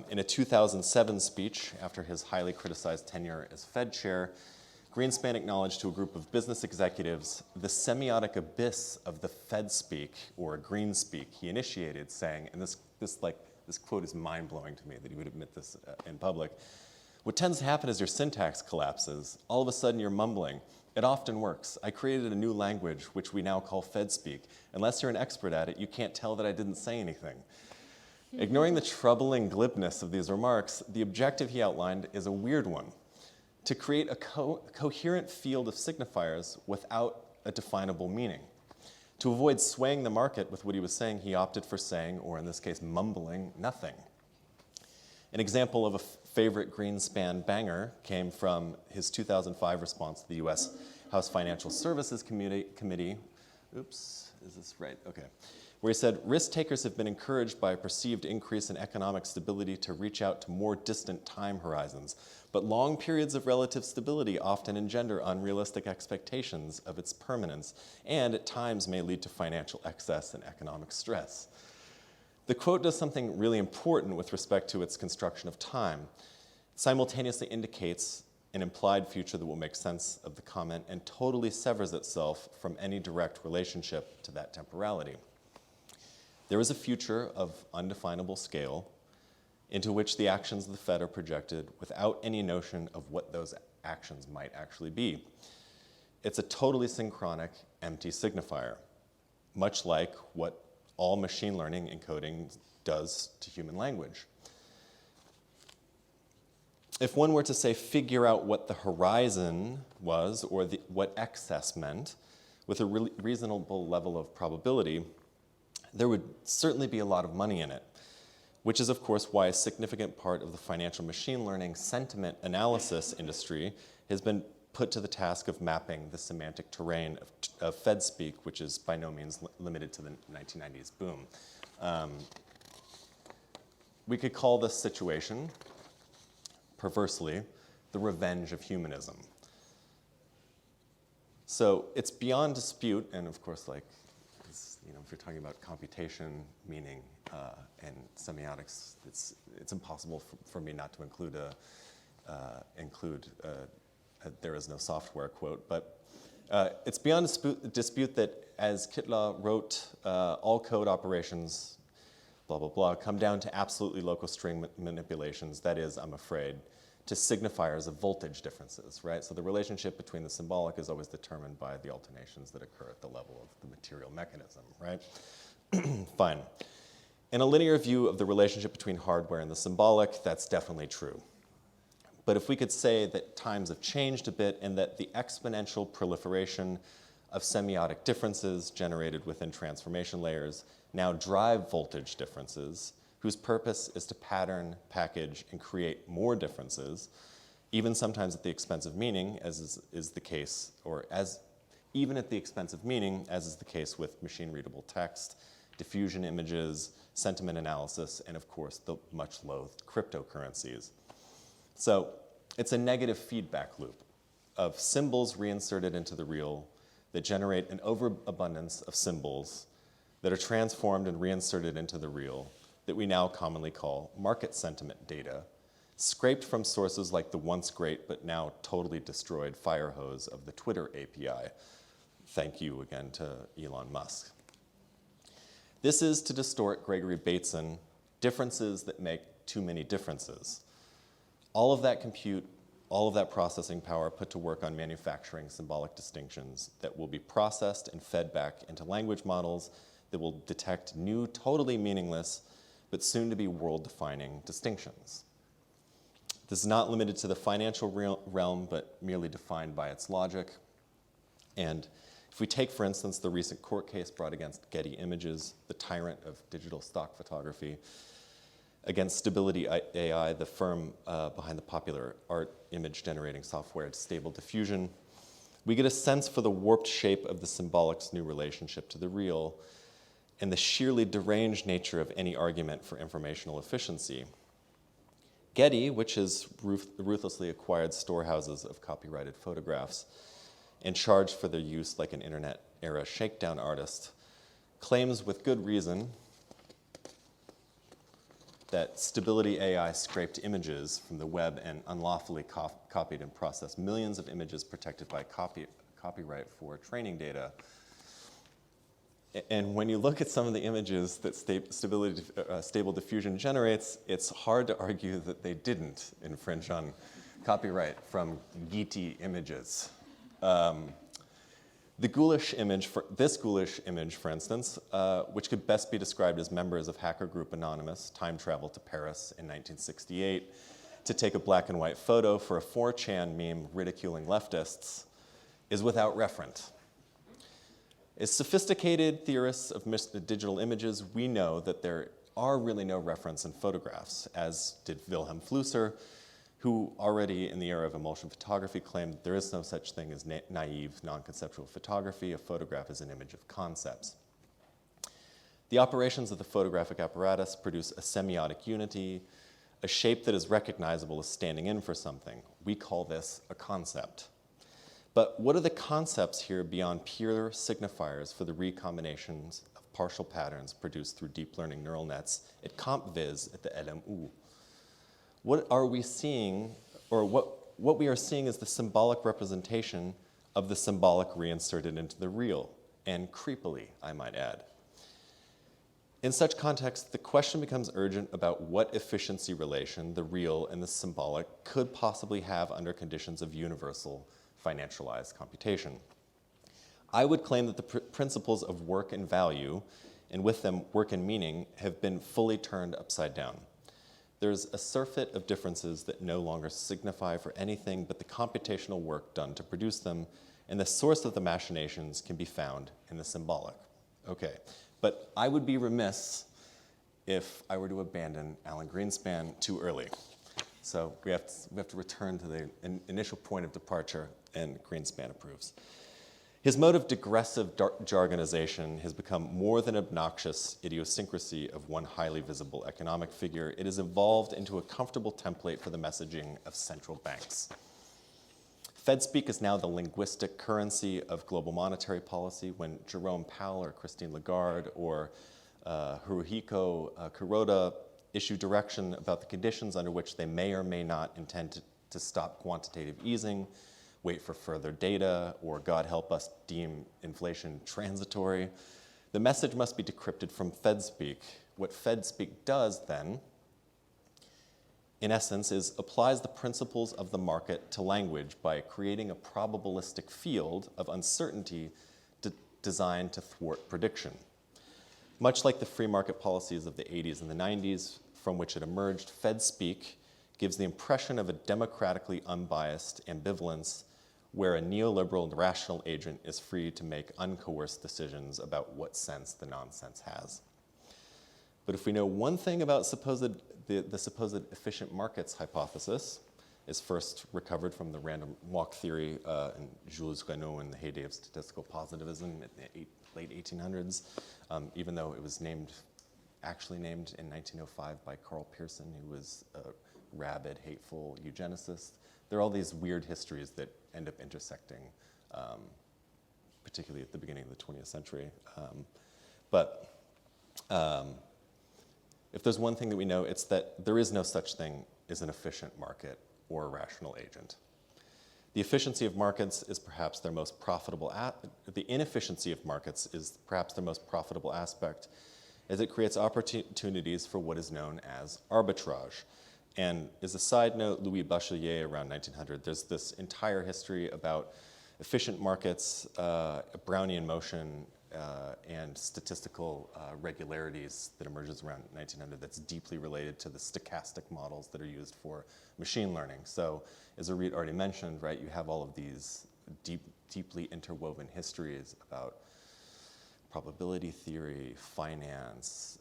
In a 2007 speech, after his highly criticized tenure as Fed chair, Greenspan acknowledged to a group of business executives the semiotic abyss of the Fed speak or green speak he initiated, saying, and this quote is mind-blowing to me that he would admit this in public. What tends to happen is your syntax collapses. All of a sudden you're mumbling. It often works. I created a new language, which we now call Fed speak. Unless you're an expert at it, you can't tell that I didn't say anything. Ignoring the troubling glibness of these remarks, the objective he outlined is a weird one: to create a coherent field of signifiers without a definable meaning. To avoid swaying the market with what he was saying, he opted for saying, or in this case, mumbling, nothing. An example of a favorite Greenspan banger came from his 2005 response to the U.S. House Financial Services Committee. Oops, is this right? Okay. Where he said, risk takers have been encouraged by a perceived increase in economic stability to reach out to more distant time horizons. But long periods of relative stability often engender unrealistic expectations of its permanence, and at times may lead to financial excess and economic stress. The quote does something really important with respect to its construction of time. It simultaneously indicates an implied future that will make sense of the comment and totally severs itself from any direct relationship to that temporality. There is a future of undefinable scale into which the actions of the Fed are projected without any notion of what those actions might actually be. It's a totally synchronic, empty signifier, much like what all machine learning encoding does to human language. If one were to say figure out what the horizon was or what excess meant with a reasonable level of probability, there would certainly be a lot of money in it, which is of course why a significant part of the financial machine learning sentiment analysis industry has been put to the task of mapping the semantic terrain of Fed speak, which is by no means limited to the 1990s boom. We could call this situation, perversely, the revenge of humanism. So it's beyond dispute, and of course, if you're talking about computation, meaning, and semiotics, it's impossible for me not to include a there is no software quote, but it's beyond dispute that, as Kittler wrote, all code operations, blah, blah, blah, come down to absolutely local string manipulations, that is, I'm afraid, to signifiers of voltage differences, right? So the relationship between the symbolic is always determined by the alternations that occur at the level of the material mechanism, right? Fine. In a linear view of the relationship between hardware and the symbolic, that's definitely true. But if we could say that times have changed a bit and that the exponential proliferation of semiotic differences generated within transformation layers now drive voltage differences, whose purpose is to pattern, package, and create more differences, even sometimes at the expense of meaning, as is the case, even at the expense of meaning, as is the case with machine-readable text, diffusion images, sentiment analysis, and of course, the much-loathed cryptocurrencies. So it's a negative feedback loop of symbols reinserted into the real that generate an overabundance of symbols that are transformed and reinserted into the real that we now commonly call market sentiment data, scraped from sources like the once great but now totally destroyed fire hose of the Twitter API. Thank you again to Elon Musk. This is, to distort Gregory Bateson, differences that make too many differences. All of that compute, all of that processing power put to work on manufacturing symbolic distinctions that will be processed and fed back into language models that will detect new, totally meaningless, but soon to be world-defining distinctions. This is not limited to the financial realm, but merely defined by its logic. And if we take, for instance, the recent court case brought against Getty Images, the tyrant of digital stock photography, against Stability AI, the firm behind the popular art image generating software Stable Diffusion, we get a sense for the warped shape of the symbolic's new relationship to the real and the sheerly deranged nature of any argument for informational efficiency. Getty, which has ruthlessly acquired storehouses of copyrighted photographs and charged for their use like an internet-era shakedown artist, claims with good reason that Stability AI scraped images from the web and unlawfully copied and processed millions of images protected by copyright for training data. And when you look at some of the images that Stable Diffusion generates, it's hard to argue that they didn't infringe on copyright from Getty images. This ghoulish image, for instance, which could best be described as members of hacker group Anonymous time traveled to Paris in 1968 to take a black and white photo for a 4chan meme ridiculing leftists, is without referent. As sophisticated theorists of digital images, we know that there are really no reference in photographs, as did Wilhelm Flusser, who already in the era of emulsion photography claimed that there is no such thing as naive, non-conceptual photography. A photograph is an image of concepts. The operations of the photographic apparatus produce a semiotic unity, a shape that is recognizable as standing in for something. We call this a concept. But what are the concepts here beyond pure signifiers for the recombinations of partial patterns produced through deep learning neural nets at CompVis at the LMU? What are we seeing, or what we are seeing is the symbolic representation of the symbolic reinserted into the real, and creepily, I might add. In such context, the question becomes urgent about what efficiency relation the real and the symbolic could possibly have under conditions of universal financialized computation. I would claim that the principles of work and value, and with them work and meaning, have been fully turned upside down. There's a surfeit of differences that no longer signify for anything but the computational work done to produce them, and the source of the machinations can be found in the symbolic. Okay, but I would be remiss if I were to abandon Alan Greenspan too early. So we have to return to the initial point of departure, and Greenspan approves. His mode of digressive jargonization has become more than obnoxious idiosyncrasy of one highly visible economic figure. It has evolved into a comfortable template for the messaging of central banks. Fedspeak is now the linguistic currency of global monetary policy. When Jerome Powell or Christine Lagarde or Haruhiko Kuroda issue direction about the conditions under which they may or may not intend to stop quantitative easing, wait for further data, or God help us deem inflation transitory, the message must be decrypted from Fedspeak. What Fedspeak does then, in essence, is applies the principles of the market to language by creating a probabilistic field of uncertainty designed to thwart prediction. Much like the free market policies of the 80s and the 90s from which it emerged, Fedspeak gives the impression of a democratically unbiased ambivalence where a neoliberal and rational agent is free to make uncoerced decisions about what sense the nonsense has. But if we know one thing about the supposed efficient markets hypothesis, is first recovered from the random walk theory in Jules Renaud in the heyday of statistical positivism in the late 1800s, even though it was actually named in 1905 by Carl Pearson, who was a rabid, hateful eugenicist. There are all these weird histories that end up intersecting, particularly at the beginning of the 20th century. If there's one thing that we know, it's that there is no such thing as an efficient market or a rational agent. The efficiency of markets is perhaps their most profitable, the inefficiency of markets is perhaps their most profitable aspect, as it creates opportunities for what is known as arbitrage. And as a side note, Louis Bachelier around 1900, there's this entire history about efficient markets, Brownian motion, and statistical regularities that emerges around 1900 that's deeply related to the stochastic models that are used for machine learning. So as Orit already mentioned, right, you have all of these deeply interwoven histories about probability theory, finance,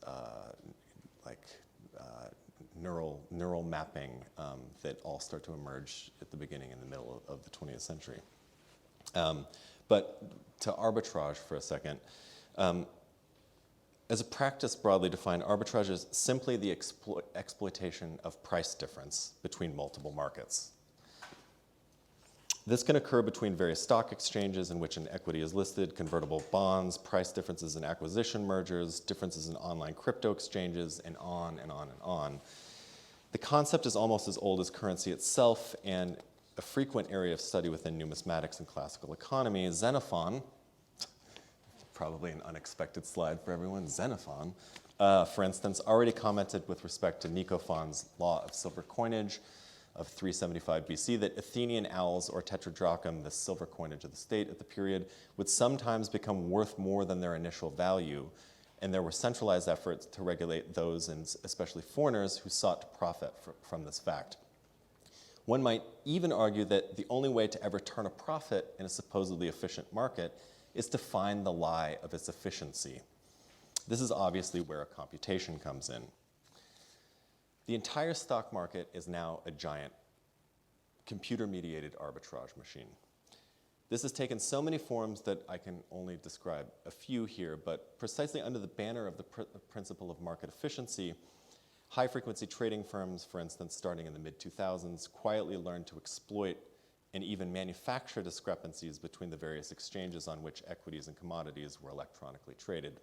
neural mapping that all start to emerge at the beginning and the middle of the 20th century. But to arbitrage for a second, as a practice broadly defined, arbitrage is simply the exploitation of price difference between multiple markets. This can occur between various stock exchanges in which an equity is listed, convertible bonds, price differences in acquisition mergers, differences in online crypto exchanges, and on and on and on. The concept is almost as old as currency itself, and a frequent area of study within numismatics and classical economy. Xenophon, probably an unexpected slide for everyone, Xenophon, for instance, already commented with respect to Nicophon's law of silver coinage of 375 BC that Athenian owls or tetradrachm, the silver coinage of the state at the period, would sometimes become worth more than their initial value, and there were centralized efforts to regulate those, and especially foreigners, who sought to profit from this fact. One might even argue that the only way to ever turn a profit in a supposedly efficient market is to find the lie of its efficiency. This is obviously where a computation comes in. The entire stock market is now a giant computer-mediated arbitrage machine. This has taken so many forms that I can only describe a few here, but precisely under the banner of the principle of market efficiency, high-frequency trading firms, for instance, starting in the mid-2000s, quietly learned to exploit and even manufacture discrepancies between the various exchanges on which equities and commodities were electronically traded.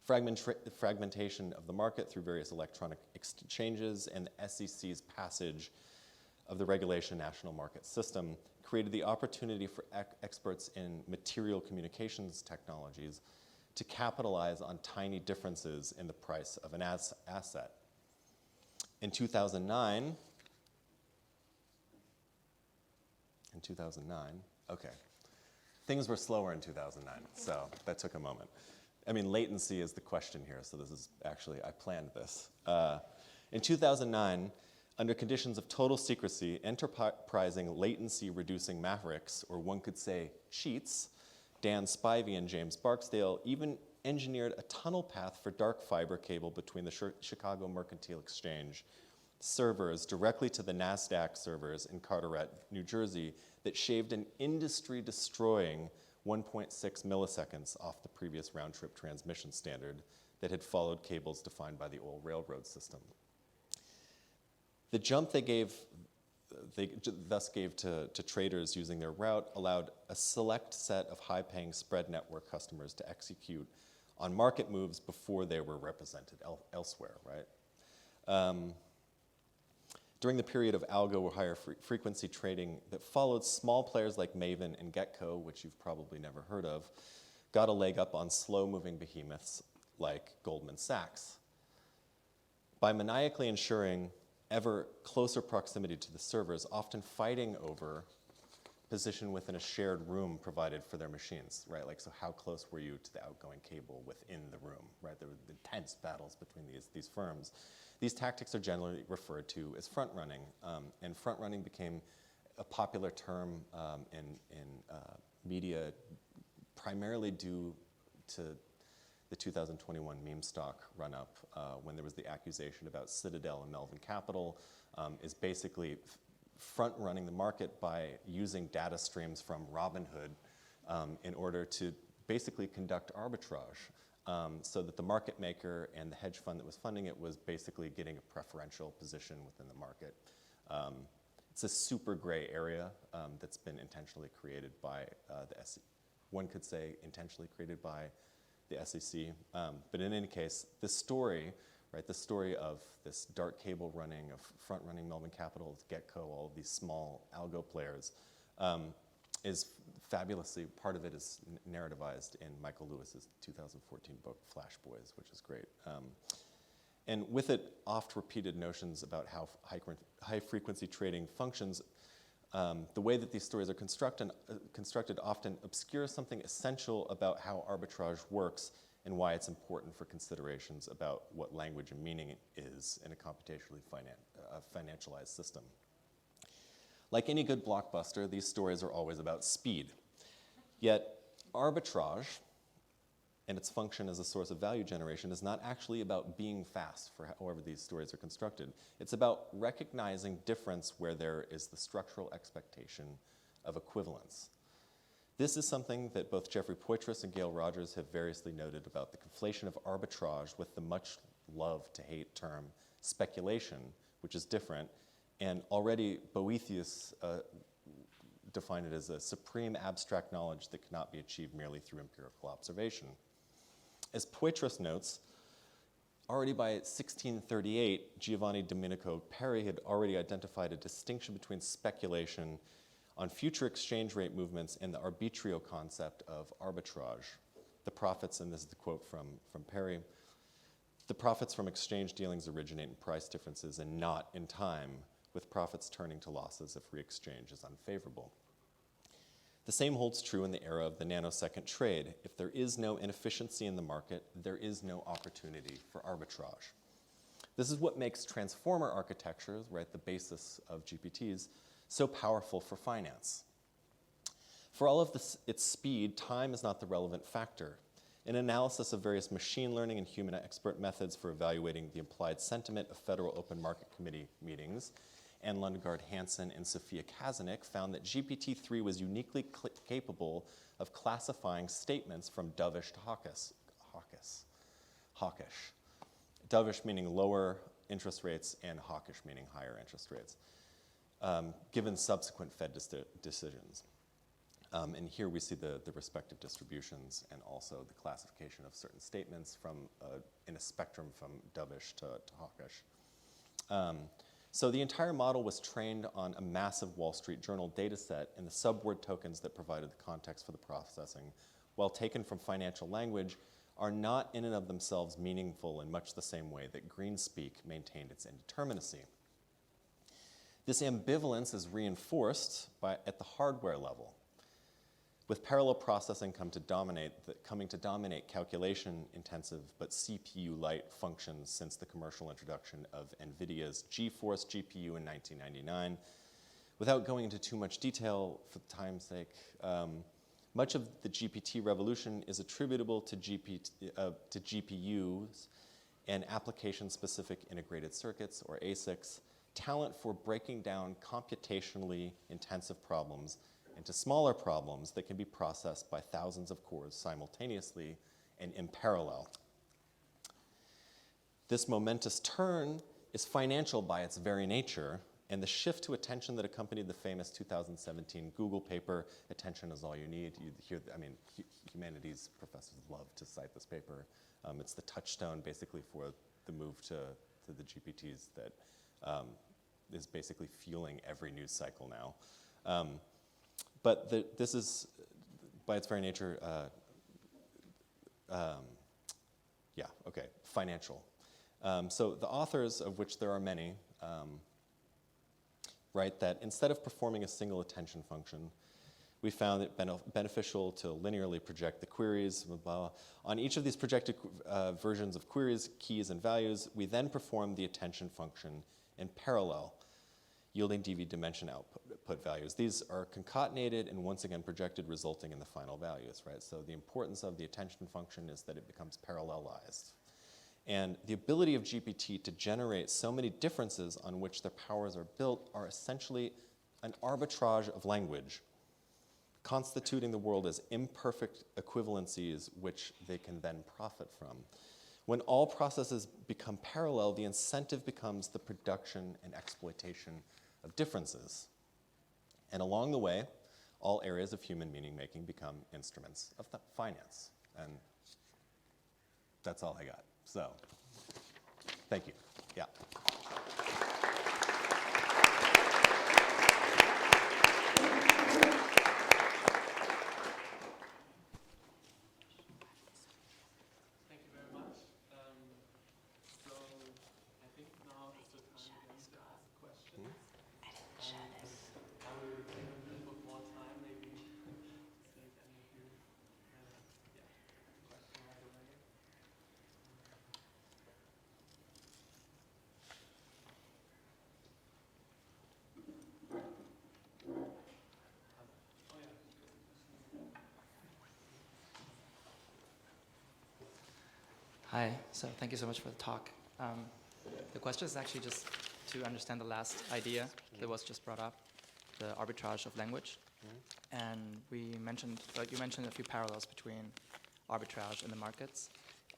Fragmentation of the market through various electronic exchanges and the SEC's passage of the Regulation National Market System created the opportunity for experts in material communications technologies to capitalize on tiny differences in the price of an asset. In 2009, okay, things were slower in 2009, so that took a moment. I mean, latency is the question here, so this is actually, I planned this. In 2009, under conditions of total secrecy, enterprising latency-reducing mavericks, or one could say cheats, Dan Spivey and James Barksdale even engineered a tunnel path for dark fiber cable between the Chicago Mercantile Exchange servers directly to the NASDAQ servers in Carteret, New Jersey, that shaved an industry-destroying 1.6 milliseconds off the previous round-trip transmission standard that had followed cables defined by the old railroad system. The jump they thus gave to traders using their route allowed a select set of high-paying spread network customers to execute on market moves before they were represented elsewhere, right? During the period of algo or higher frequency trading that followed, small players like Maven and Getco, which you've probably never heard of, got a leg up on slow-moving behemoths like Goldman Sachs. By maniacally ensuring ever closer proximity to the servers, often fighting over position within a shared room provided for their machines, right? Like, so how close were you to the outgoing cable within the room, right? There were intense battles between these firms. These tactics are generally referred to as front-running, and front-running became a popular term in media primarily due to the 2021 meme stock run-up when there was the accusation about Citadel and Melvin Capital is basically front-running the market by using data streams from Robinhood in order to basically conduct arbitrage. So that the market maker and the hedge fund that was funding it was basically getting a preferential position within the market. It's a super gray area that's been intentionally created by the SEC. One could say intentionally created by the SEC. But in any case, this story, right, the story of this dark cable running, of front-running Melvin Capital, Getco, all of these small algo players, is fabulously, part of it is narrativized in Michael Lewis's 2014 book, Flash Boys, which is great. And with it, oft-repeated notions about how high-frequency trading functions, the way that these stories are constructed often obscures something essential about how arbitrage works and why it's important for considerations about what language and meaning is in a computationally financialized system. Like any good blockbuster, these stories are always about speed. Yet arbitrage and its function as a source of value generation is not actually about being fast, for however these stories are constructed. It's about recognizing difference where there is the structural expectation of equivalence. This is something that both Jeffrey Poitras and Gail Rogers have variously noted about the conflation of arbitrage with the much loved to hate term speculation, which is different. And already Boethius define it as a supreme abstract knowledge that cannot be achieved merely through empirical observation. As Poitras notes, already by 1638, Giovanni Domenico Peri had already identified a distinction between speculation on future exchange rate movements and the arbitrio concept of arbitrage. The profits, and this is the quote from Peri, the profits from exchange dealings originate in price differences and not in time, with profits turning to losses if re-exchange is unfavorable. The same holds true in the era of the nanosecond trade. If there is no inefficiency in the market, there is no opportunity for arbitrage. This is what makes transformer architectures, right, the basis of GPTs, so powerful for finance. For all of its speed, time is not the relevant factor. An analysis of various machine learning and human expert methods for evaluating the implied sentiment of Federal Open Market Committee meetings, and Lundgaard Hansen and Sophia Kazanik found that GPT-3 was uniquely capable of classifying statements from dovish to hawkish. Dovish meaning lower interest rates and hawkish meaning higher interest rates, given subsequent Fed decisions. And here we see the respective distributions and also the classification of certain statements from in a spectrum from dovish to hawkish. So the entire model was trained on a massive Wall Street Journal data set and the subword tokens that provided the context for the processing, while taken from financial language, are not in and of themselves meaningful in much the same way that Greenspeak maintained its indeterminacy. This ambivalence is reinforced at the hardware level, with parallel processing coming to dominate calculation-intensive but CPU-light functions since the commercial introduction of NVIDIA's GeForce GPU in 1999. Without going into too much detail for time's sake, much of the GPT revolution is attributable to GPUs and application-specific integrated circuits, or ASICs, talent for breaking down computationally intensive problems into smaller problems that can be processed by thousands of cores simultaneously and in parallel. This momentous turn is financial by its very nature, and the shift to attention that accompanied the famous 2017 Google paper, "Attention is all you need." You hear, humanities professors love to cite this paper. It's the touchstone basically for the move to the GPTs that is basically fueling every news cycle now. But this is, by its very nature, financial. So the authors, of which there are many, write that instead of performing a single attention function, we found it beneficial to linearly project the queries. On each of these projected versions of queries, keys, and values, we then perform the attention function in parallel, yielding DV dimension output values. These are concatenated and once again projected, resulting in the final values, right? So the importance of the attention function is that it becomes parallelized. And the ability of GPT to generate so many differences on which their powers are built are essentially an arbitrage of language, constituting the world as imperfect equivalencies which they can then profit from. When all processes become parallel, the incentive becomes the production and exploitation of differences. And along the way, all areas of human meaning-making become instruments of finance. And that's all I got. So, thank you. Yeah. Thank you very much. So I think now is the time again to ask questions. I didn't share this. I will take a little bit more time, maybe see if any of you have a question right away. Hi, so thank you so much for the talk. The question is actually just to understand the last idea that was just brought up, the arbitrage of language. And you mentioned a few parallels between arbitrage in the markets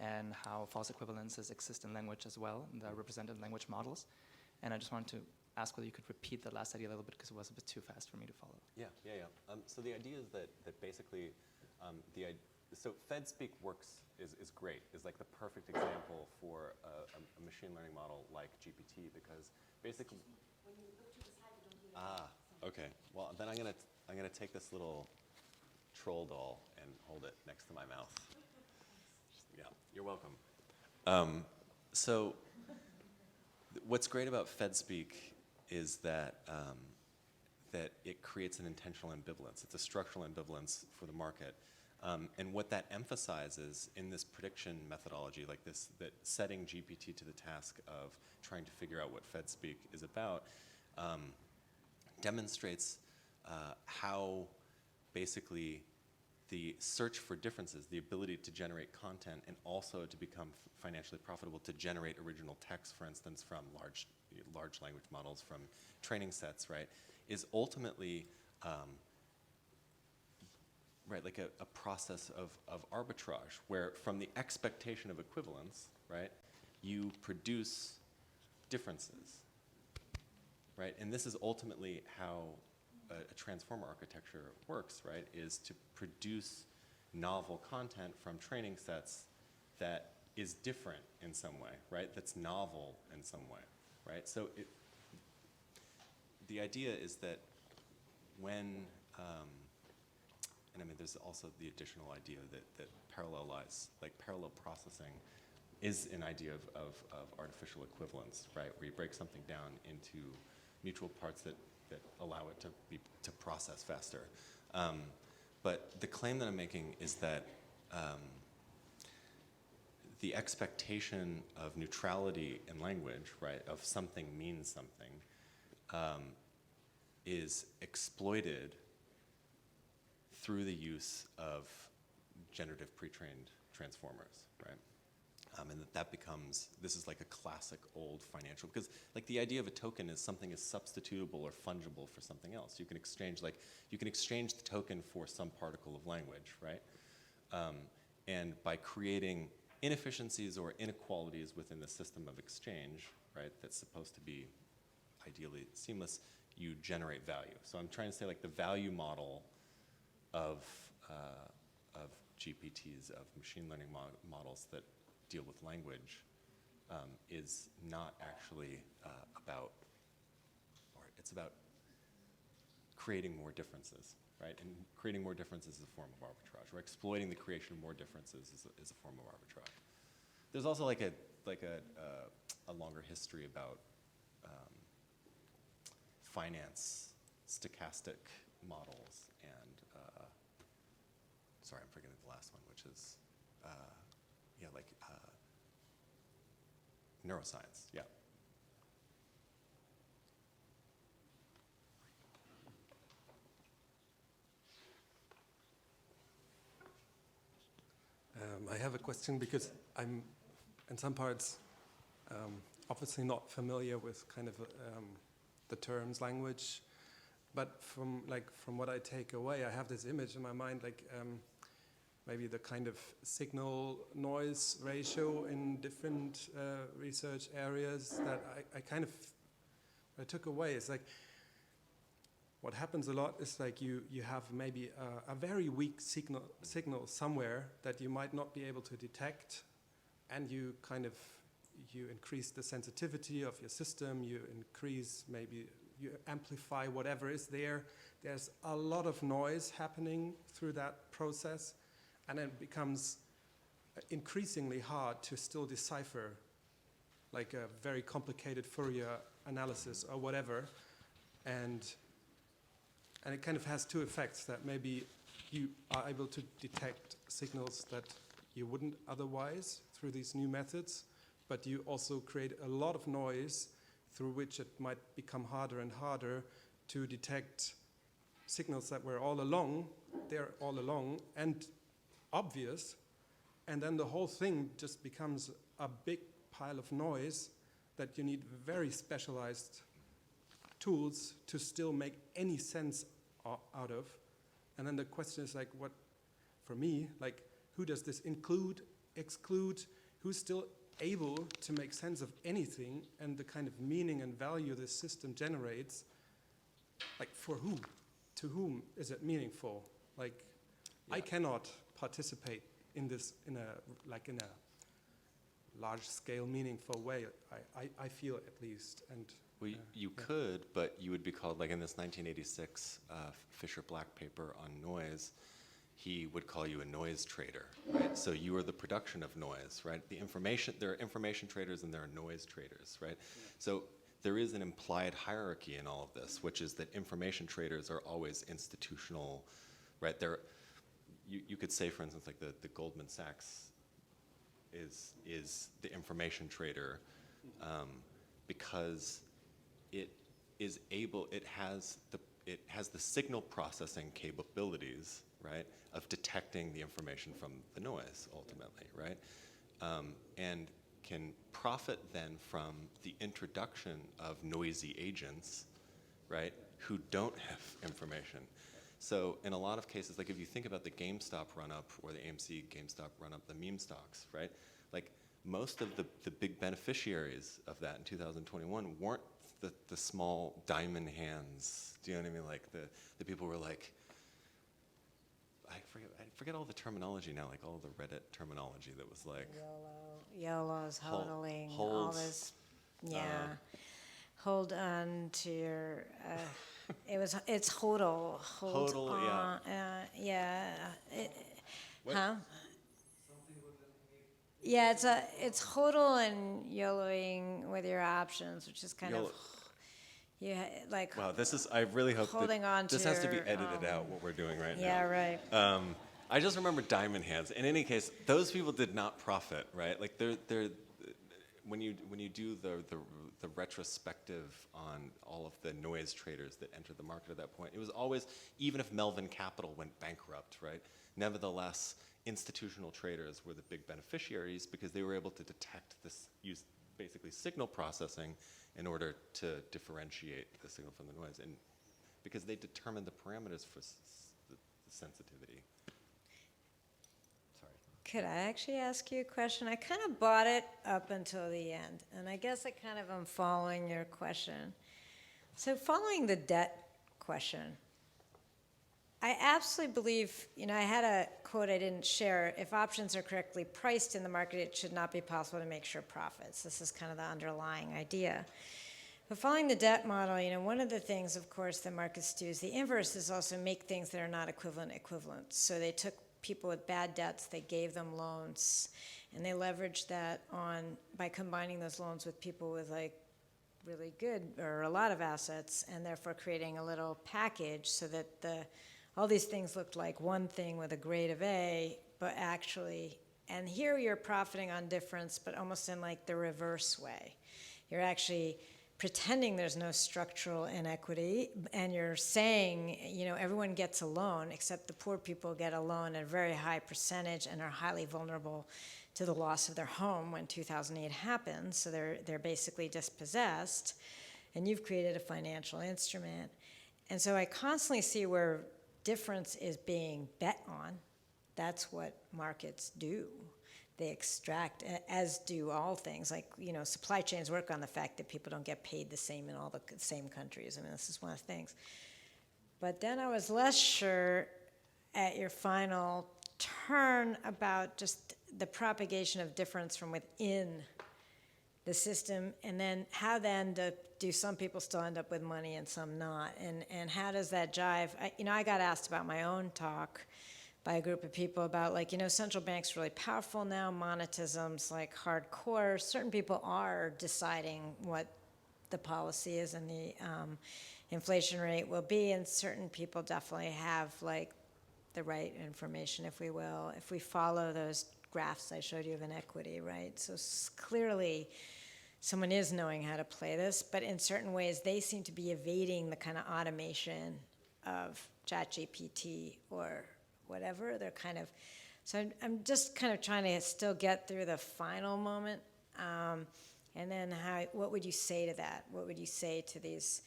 and how false equivalences exist in language as well, in the represented language models. And I just wanted to ask whether you could repeat the last idea a little bit because it was a bit too fast for me to follow. Yeah. So the idea is that basically, so FedSpeak works is great. Is like the perfect example for a machine learning model like GPT because basically. When you look to the side, you don't hear it. Okay. Well, then I'm gonna take this little troll doll and hold it next to my mouth. Yeah, you're welcome. So what's great about FedSpeak is that that it creates an intentional ambivalence. It's a structural ambivalence for the market. And what that emphasizes in this prediction methodology, like this, that setting GPT to the task of trying to figure out what FedSpeak is about, demonstrates how basically the search for differences, the ability to generate content and also to become financially profitable, to generate original text, for instance, from large language models, from training sets, right, is ultimately like a process of arbitrage, where from the expectation of equivalence, right, you produce differences, right? And this is ultimately how a transformer architecture works, right, is to produce novel content from training sets that is different in some way, right, that's novel in some way, right? So the idea is that when, and I mean, there's also the additional idea that parallel processing is an idea of artificial equivalence, right, where you break something down into mutual parts that allow it to process faster. But the claim that I'm making is that the expectation of neutrality in language, right, of something means something, is exploited through the use of generative pre-trained transformers, right? And that becomes, this is like a classic old financial, because like the idea of a token is something is substitutable or fungible for something else. You can exchange, the token for some particle of language, right? And by creating inefficiencies or inequalities within the system of exchange, right, that's supposed to be ideally seamless, you generate value. So I'm trying to say like the value model of GPTs, of machine learning models that deal with language is not actually about, or it's about creating more differences, right? And creating more differences is a form of arbitrage, or exploiting the creation of more differences is a form of arbitrage. There's also like a longer history about finance stochastic models and sorry, I'm forgetting the last one, which is neuroscience. Yeah. I have a question because I'm, in some parts, obviously not familiar with kind of the terms language, but from what I take away, I have this image in my mind, maybe the kind of signal-noise ratio in different research areas that I took away. It's like, what happens a lot is like you have maybe a very weak signal somewhere that you might not be able to detect, and you increase the sensitivity of your system, you amplify whatever is there. There's a lot of noise happening through that process, and it becomes increasingly hard to still decipher like a very complicated Fourier analysis or whatever. And it kind of has two effects, that maybe you are able to detect signals that you wouldn't otherwise through these new methods, but you also create a lot of noise through which it might become harder and harder to detect signals that were all along, they're all along and obvious, and then the whole thing just becomes a big pile of noise that you need very specialized tools to still make any sense out of. And then the question is like, what, for me, like, who does this include, exclude, who's still able to make sense of anything and the kind of meaning and value this system generates, like for whom? To whom is it meaningful? Like, I cannot participate in this in a large-scale, meaningful way. I feel at least. And well, you could, but you would be called, like in this 1986 Fisher-Black paper on noise, he would call you a noise trader, right? So you are the production of noise, right? There are information traders and there are noise traders, right? Yeah. So there is an implied hierarchy in all of this, which is that information traders are always institutional, right? You could say, for instance, like the Goldman Sachs is the information trader because it has the signal processing capabilities, right, of detecting the information from the noise ultimately, right, and can profit then from the introduction of noisy agents, right, who don't have information. So in a lot of cases, like if you think about the GameStop run-up or the AMC GameStop run-up, the meme stocks, right? Like most of the big beneficiaries of that in 2021 weren't the small diamond hands. Do you know what I mean? Like the people were like, I forget all the terminology now, like all the Reddit terminology that was like YOLO's hodling, all this, hold on to your. It's hodl. Hodl, Yeah, it's hodl and YOLOing with your options, which is kind of like. Wow, I really hope holding on to this has to be edited out. What we're doing right now. Yeah, right. I just remember diamond hands. In any case, those people did not profit, right? Like they're when you do the retrospective on all of the noise traders that entered the market at that point, it was always, even if Melvin Capital went bankrupt, right? Nevertheless, institutional traders were the big beneficiaries because they were able to detect this, use basically signal processing in order to differentiate the signal from the noise, and because they determined the parameters for the sensitivity. Could I actually ask you a question? I kind of bought it up until the end, and I guess I kind of am following your question. So following the debt question, I absolutely believe, I had a quote I didn't share, if options are correctly priced in the market, it should not be possible to make sure profits. This is kind of the underlying idea. But following the debt model, one of the things, of course, that markets do is the inverse is also make things that are not equivalent. So they took people with bad debts, they gave them loans, and they leveraged that by combining those loans with people with like really good or a lot of assets, and therefore creating a little package so that all these things looked like one thing with a grade of A, but actually, and here you're profiting on difference, but almost in like the reverse way. You're actually pretending there's no structural inequity, and you're saying, everyone gets a loan, except the poor people get a loan at a very high percentage and are highly vulnerable to the loss of their home when 2008 happens, so they're basically dispossessed, and you've created a financial instrument. And so I constantly see where difference is being bet on. That's what markets do. They extract, as do all things. Like, supply chains work on the fact that people don't get paid the same in all the same countries. I mean, this is one of the things. But then I was less sure at your final turn about just the propagation of difference from within the system, and then how then do some people still end up with money and some not? And how does that jive? I got asked about my own talk by a group of people about central banks are really powerful now, monetism's like hardcore. Certain people are deciding what the policy is and the inflation rate will be, and certain people definitely have like the right information, if we will, if we follow those graphs I showed you of inequity, right? So clearly someone is knowing how to play this, but in certain ways they seem to be evading the kind of automation of ChatGPT or whatever. They're kind of, so I'm just kind of trying to still get through the final moment. And then what would you say to that? What would you say to these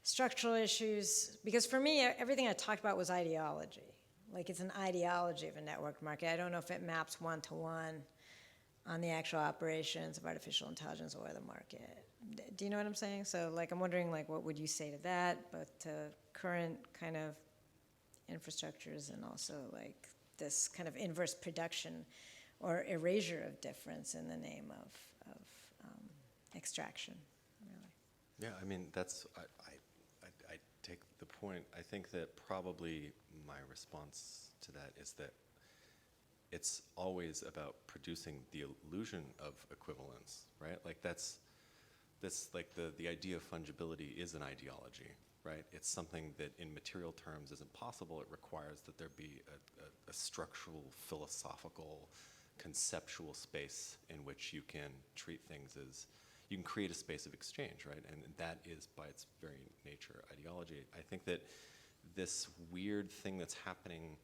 structural issues? Because for me, everything I talked about was ideology. Like it's an ideology of a network market. I don't know if it maps one-to-one on the actual operations of artificial intelligence or the market. Do you know what I'm saying? So like, I'm wondering like, what would you say to that, both to current kind of infrastructures and also like this kind of inverse production or erasure of difference in the name of extraction, really? Yeah, I mean, that's, I take the point. I think that probably my response to that is that it's always about producing the illusion of equivalence, right? Like that's like the idea of fungibility is an ideology, right? It's something that in material terms isn't possible. It requires that there be a structural, philosophical, conceptual space in which you can treat things as, you can create a space of exchange, right? And that is by its very nature ideology. I think that this weird thing that's happening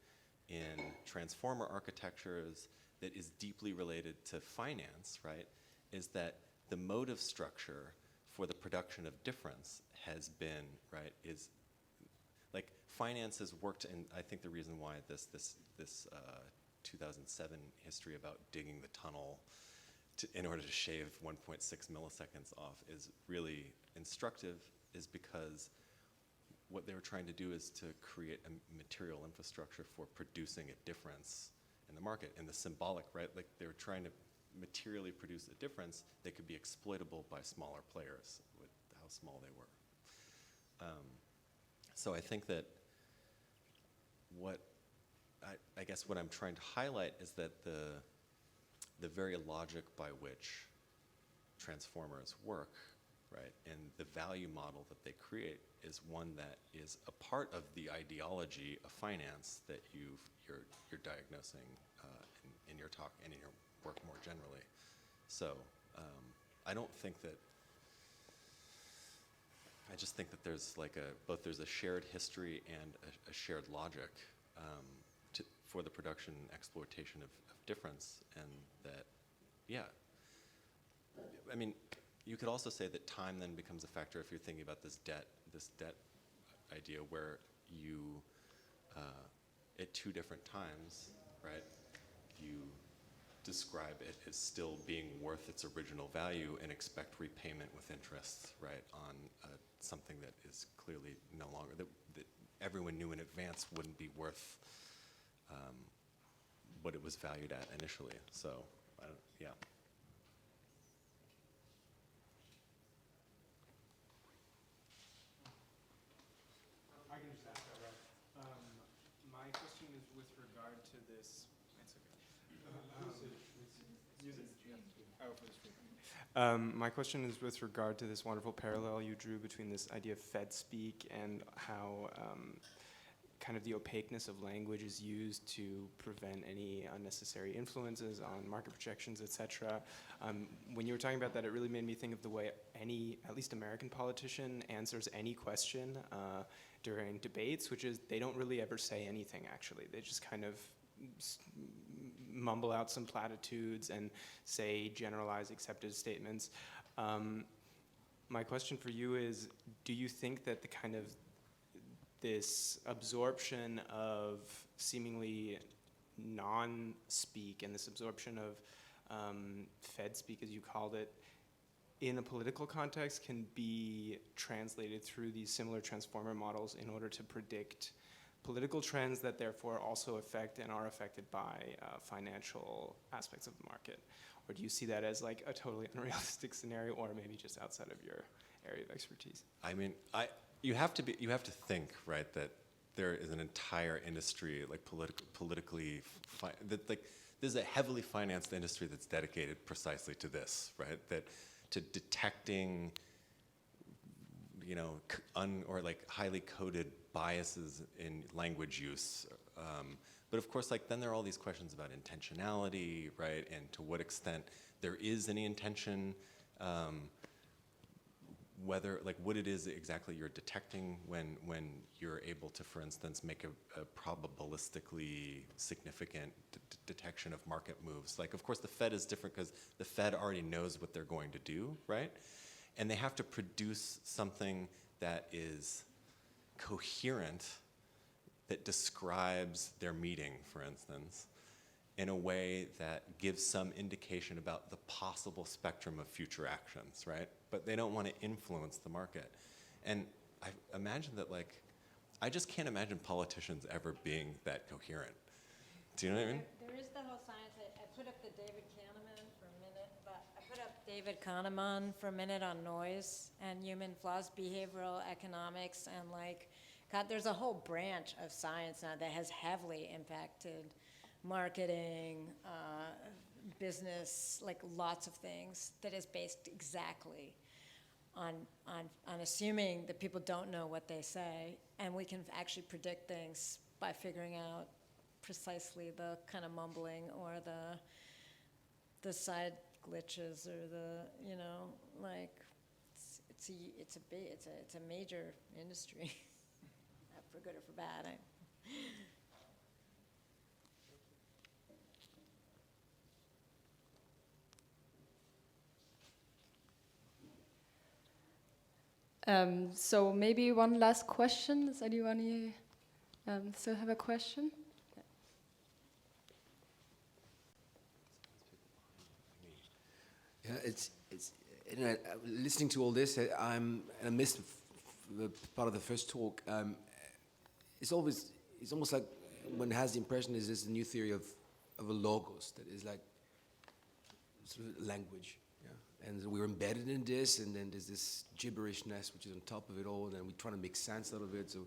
in transformer architectures that is deeply related to finance, right, is that the motive structure for the production of difference has been, right, is like finance has worked, and I think the reason why this 2007 history about digging the tunnel in order to shave 1.6 milliseconds off is really instructive, is because what they were trying to do is to create a material infrastructure for producing a difference in the market. And the symbolic, right, like they were trying to materially produce a difference that could be exploitable by smaller players with how small they were. So I think that what, I guess what I'm trying to highlight is that the very logic by which transformers work, right, and the value model that they create is one that is a part of the ideology of finance that you're diagnosing in your talk and in your work more generally. So I don't think that, I just think that there's like both there's a shared history and a shared logic for the production and exploitation of difference, and that, yeah. I mean, you could also say that time then becomes a factor if you're thinking about this debt idea where you, at two different times, right, you describe it as still being worth its original value and expect repayment with interest, right, on something that is clearly no longer, that everyone knew in advance wouldn't be worth what it was valued at initially. So, yeah. I can just ask that, right? My question is with regard to this. It's okay. Use it. Yeah. Oh, for this group. My question is with regard to this wonderful parallel you drew between this idea of Fed speak and how kind of the opaqueness of language is used to prevent any unnecessary influences on market projections, et cetera. When you were talking about that, it really made me think of the way any, at least American politician, answers any question during debates, which is they don't really ever say anything, actually. They just kind of mumble out some platitudes and say generalized accepted statements. My question for you is, do you think that the kind of this absorption of seemingly non-speak and this absorption of Fed speak, as you called it, in a political context can be translated through these similar transformer models in order to predict political trends that therefore also affect and are affected by financial aspects of the market? Or do you see that as like a totally unrealistic scenario, or maybe just outside of your area of expertise? I mean, you have to think, right, that there is an entire industry, like politically, like there's a heavily financed industry that's dedicated precisely to this, right? That to detecting, you know, or like highly coded biases in language use. But of course, like then there are all these questions about intentionality, right? And to what extent there is any intention. Whether, like, what it is exactly you're detecting when you're able to, for instance, make a probabilistically significant detection of market moves. Like, of course, the Fed is different because the Fed already knows what they're going to do, right? And they have to produce something that is coherent, that describes their meeting, for instance. in a way that gives some indication about the possible spectrum of future actions, right? But they don't want to influence the market. And I imagine that, like, I just can't imagine politicians ever being that coherent. Do you know what I mean? There is the whole science. I put up the David Kahneman for a minute, but I put up David Kahneman for a minute on noise and human flaws, behavioral economics, and like, God, there's a whole branch of science now that has heavily impacted marketing, business, like lots of things, that is based exactly on assuming that people don't know what they say, and we can actually predict things by figuring out precisely the kind of mumbling or the side glitches or the, you know, like it's a major industry, for good or for bad. So maybe one last question. Does anyone still have a question? Yeah, it's you know, listening to all this, I missed part of the first talk. It's almost like one has the impression is this a new theory of a logos that is like sort of language, yeah? And we're embedded in this, and then there's this gibberishness which is on top of it all, and then we try to make sense out of it. So,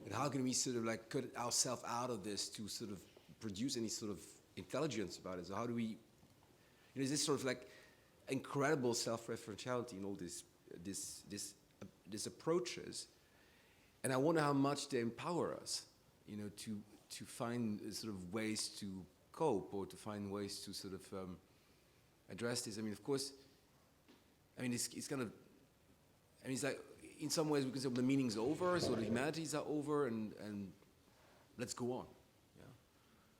and how can we sort of like cut ourselves out of this to sort of produce any sort of intelligence about it? So how do we? There's this sort of like incredible self-referentiality in all these approaches, and I wonder how much they empower us, you know, to find sort of ways to cope or to find ways to sort of address this. I mean, of course, I mean it's kind of, I mean, it's like in some ways we can say the meaning's over, so the humanities are over, and let's go on. Yeah.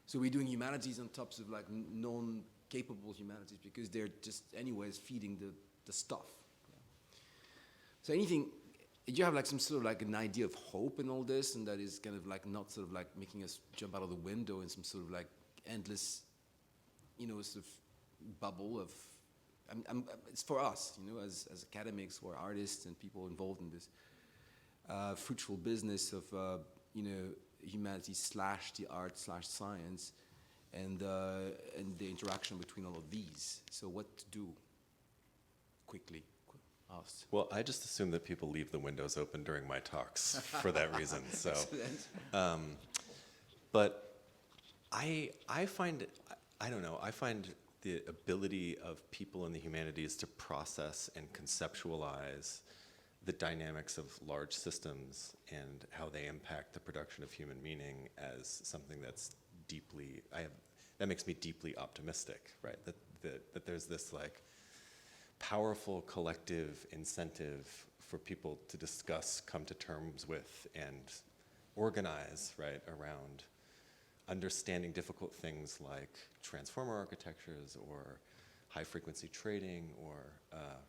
So we're doing humanities on top of like non-capable humanities because they're just anyways feeding the stuff. Yeah. So anything, do you have like some sort of like an idea of hope in all this, and that is kind of like not sort of like making us jump out of the window in some sort of like endless, you know, sort of bubble of, it's for us, you know, as academics or artists and people involved in this fruitful business of, you know, humanities / the art / science, and the interaction between all of these. So what to do? Quickly asked. Well, I just assume that people leave the windows open during my talks for that reason. So, but I find, I don't know, I find the ability of people in the humanities to process and conceptualize the dynamics of large systems and how they impact the production of human meaning as something that's deeply, that makes me deeply optimistic, right? That there's this like powerful collective incentive for people to discuss, come to terms with, and organize, right, around understanding difficult things like transformer architectures or high-frequency trading, or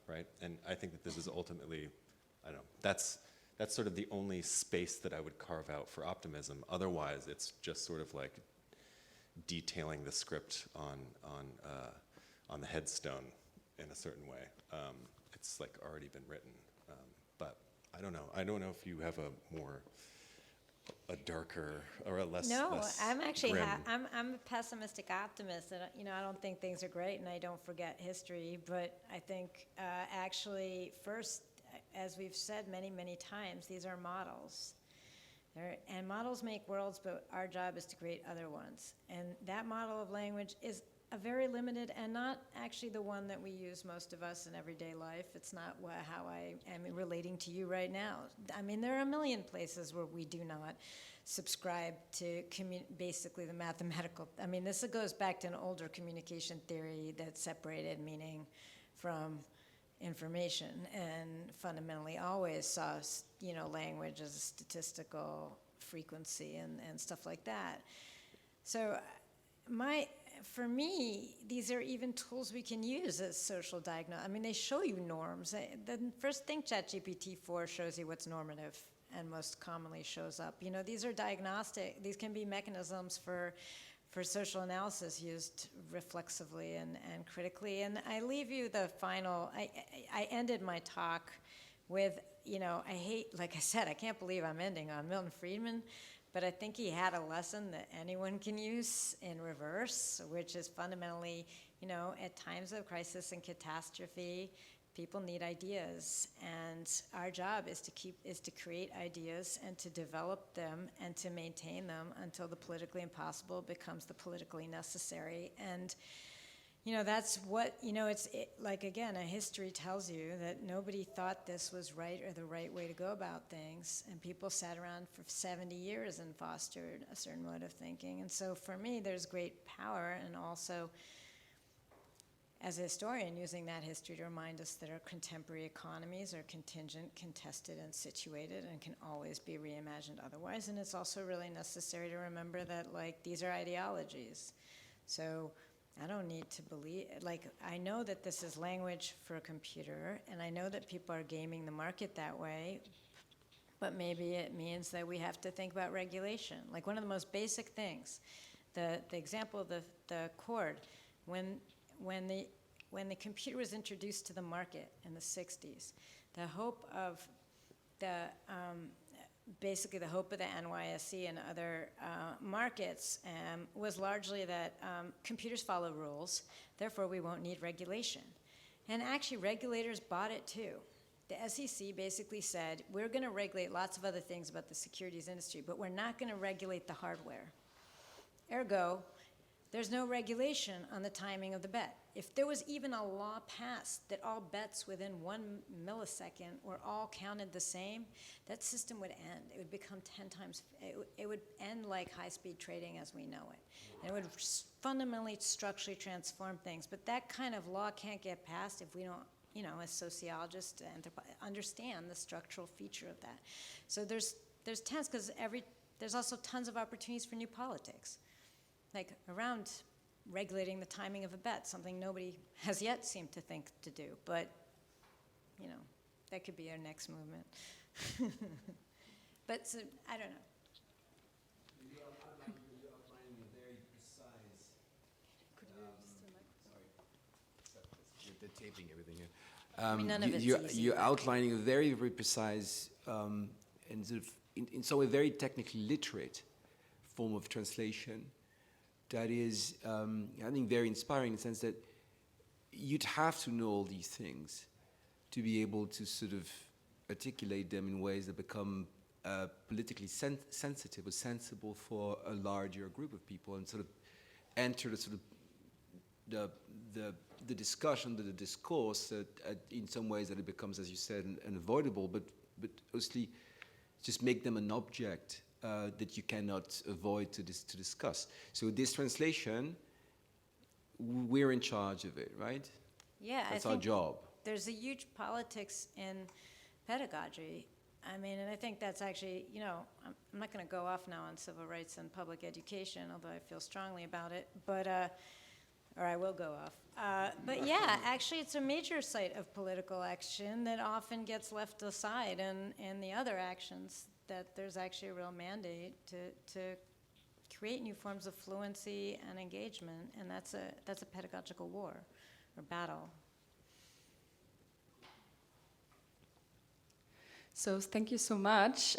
right. And I think that this is ultimately, I don't know, that's sort of the only space that I would carve out for optimism. Otherwise, it's just sort of like detailing the script on the headstone in a certain way. It's like already been written, but I don't know. I don't know if you have a darker or a less. No, less I'm actually grim. I'm a pessimistic optimist, and you know, I don't think things are great, and I don't forget history. But I think actually, first, as we've said many times, these are models. And models make worlds, but our job is to create other ones. And that model of language is a very limited and not actually the one that we use, most of us, in everyday life. It's not how I am relating to you right now. I mean, there are a million places where we do not subscribe to basically the mathematical. I mean, this goes back to an older communication theory that separated meaning from information, and fundamentally always saw, you know, language as a statistical frequency and stuff like that. So for me, these are even tools we can use as social diagnosis. I mean, they show you norms. The first thing ChatGPT-4 shows you what's normative and most commonly shows up. You know, these are diagnostic. These can be mechanisms for for social analysis used reflexively and critically. And I leave you the final, I ended my talk with, like I said, I can't believe I'm ending on Milton Friedman, but I think he had a lesson that anyone can use in reverse, which is fundamentally, at times of crisis and catastrophe, people need ideas, and our job is to create ideas and to develop them and to maintain them until the politically impossible becomes the politically necessary. And that's what, like, again, a history tells you that nobody thought this was right or the right way to go about things, and people sat around for 70 years and fostered a certain mode of thinking. And so for me, there's great power, and also as a historian, using that history to remind us that our contemporary economies are contingent, contested, and situated, and can always be reimagined otherwise. And it's also really necessary to remember that, like, these are ideologies. So I don't need to believe, like, I know that this is language for a computer, and I know that people are gaming the market that way, but maybe it means that we have to think about regulation. Like, one of the most basic things, the example of the chord, when the computer was introduced to the market in the 60s, the hope of basically the hope of the NYSE and other markets was largely that computers follow rules, therefore we won't need regulation. And actually regulators bought it too. The SEC basically said, we're going to regulate lots of other things about the securities industry, but we're not going to regulate the hardware. Ergo, there's no regulation on the timing of the bet. If there was even a law passed that all bets within 1 millisecond were all counted the same, that system would end. It would become 10 times, it would end like high-speed trading as we know it. And it would fundamentally, structurally transform things. But that kind of law can't get passed if we don't, as sociologists, understand the structural feature of that. So there's tons, because there's also tons of opportunities for new politics. Like around regulating the timing of a bet, something nobody has yet seemed to think to do, but that could be our next movement. But so, I don't know. You're outlining a very precise. Could you just the microphone? Sorry, they're taping everything here. I mean, none of it's easy. You're outlining a very, very precise and sort of in some way very technically literate form of translation. That is, I think, very inspiring in the sense that you'd have to know all these things to be able to sort of articulate them in ways that become politically sensitive or sensible for a larger group of people, and sort of enter the sort of the discussion, the discourse, in some ways that it becomes, as you said, unavoidable, but mostly just make them an object that you cannot avoid to discuss. So this translation, we're in charge of it, right? Yeah, that's I our think job. There's a huge politics in pedagogy. I mean, and I think that's actually, I'm not going to go off now on civil rights and public education, although I feel strongly about it, but, or I will go off. But yeah, actually it's a major site of political action that often gets left aside in the other actions, that there's actually a real mandate to create new forms of fluency and engagement, and that's a pedagogical war or battle. So thank you so much.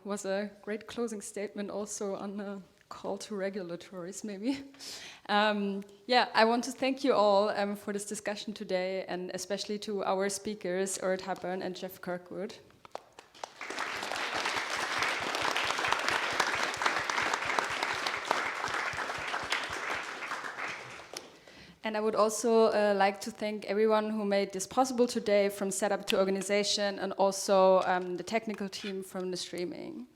Was a great closing statement also on the call to regulatories, maybe. I want to thank you all for this discussion today, and especially to our speakers, Orit Halpern and Jeff Kirkwood. And I would also like to thank everyone who made this possible today, from setup to organization, and also the technical team from the streaming.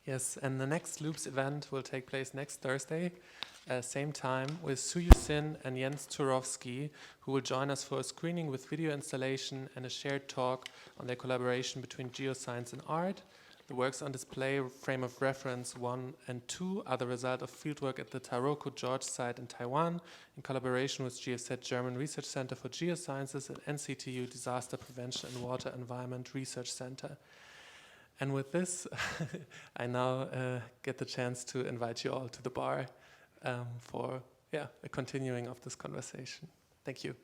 Yes, and the next Loops event will take place next Thursday, same time, with Suyu Sin and Jens Turovsky, who will join us for a screening with video installation and a shared talk on their collaboration between geoscience and art. The works on display, frame of reference 1 and 2, are the result of fieldwork at the Taroko George site in Taiwan in collaboration with GFZ German Research Center for Geosciences and NCTU Disaster Prevention and Water Environment Research Center. And with this, I now get the chance to invite you all to the bar for a continuing of this conversation. Thank you.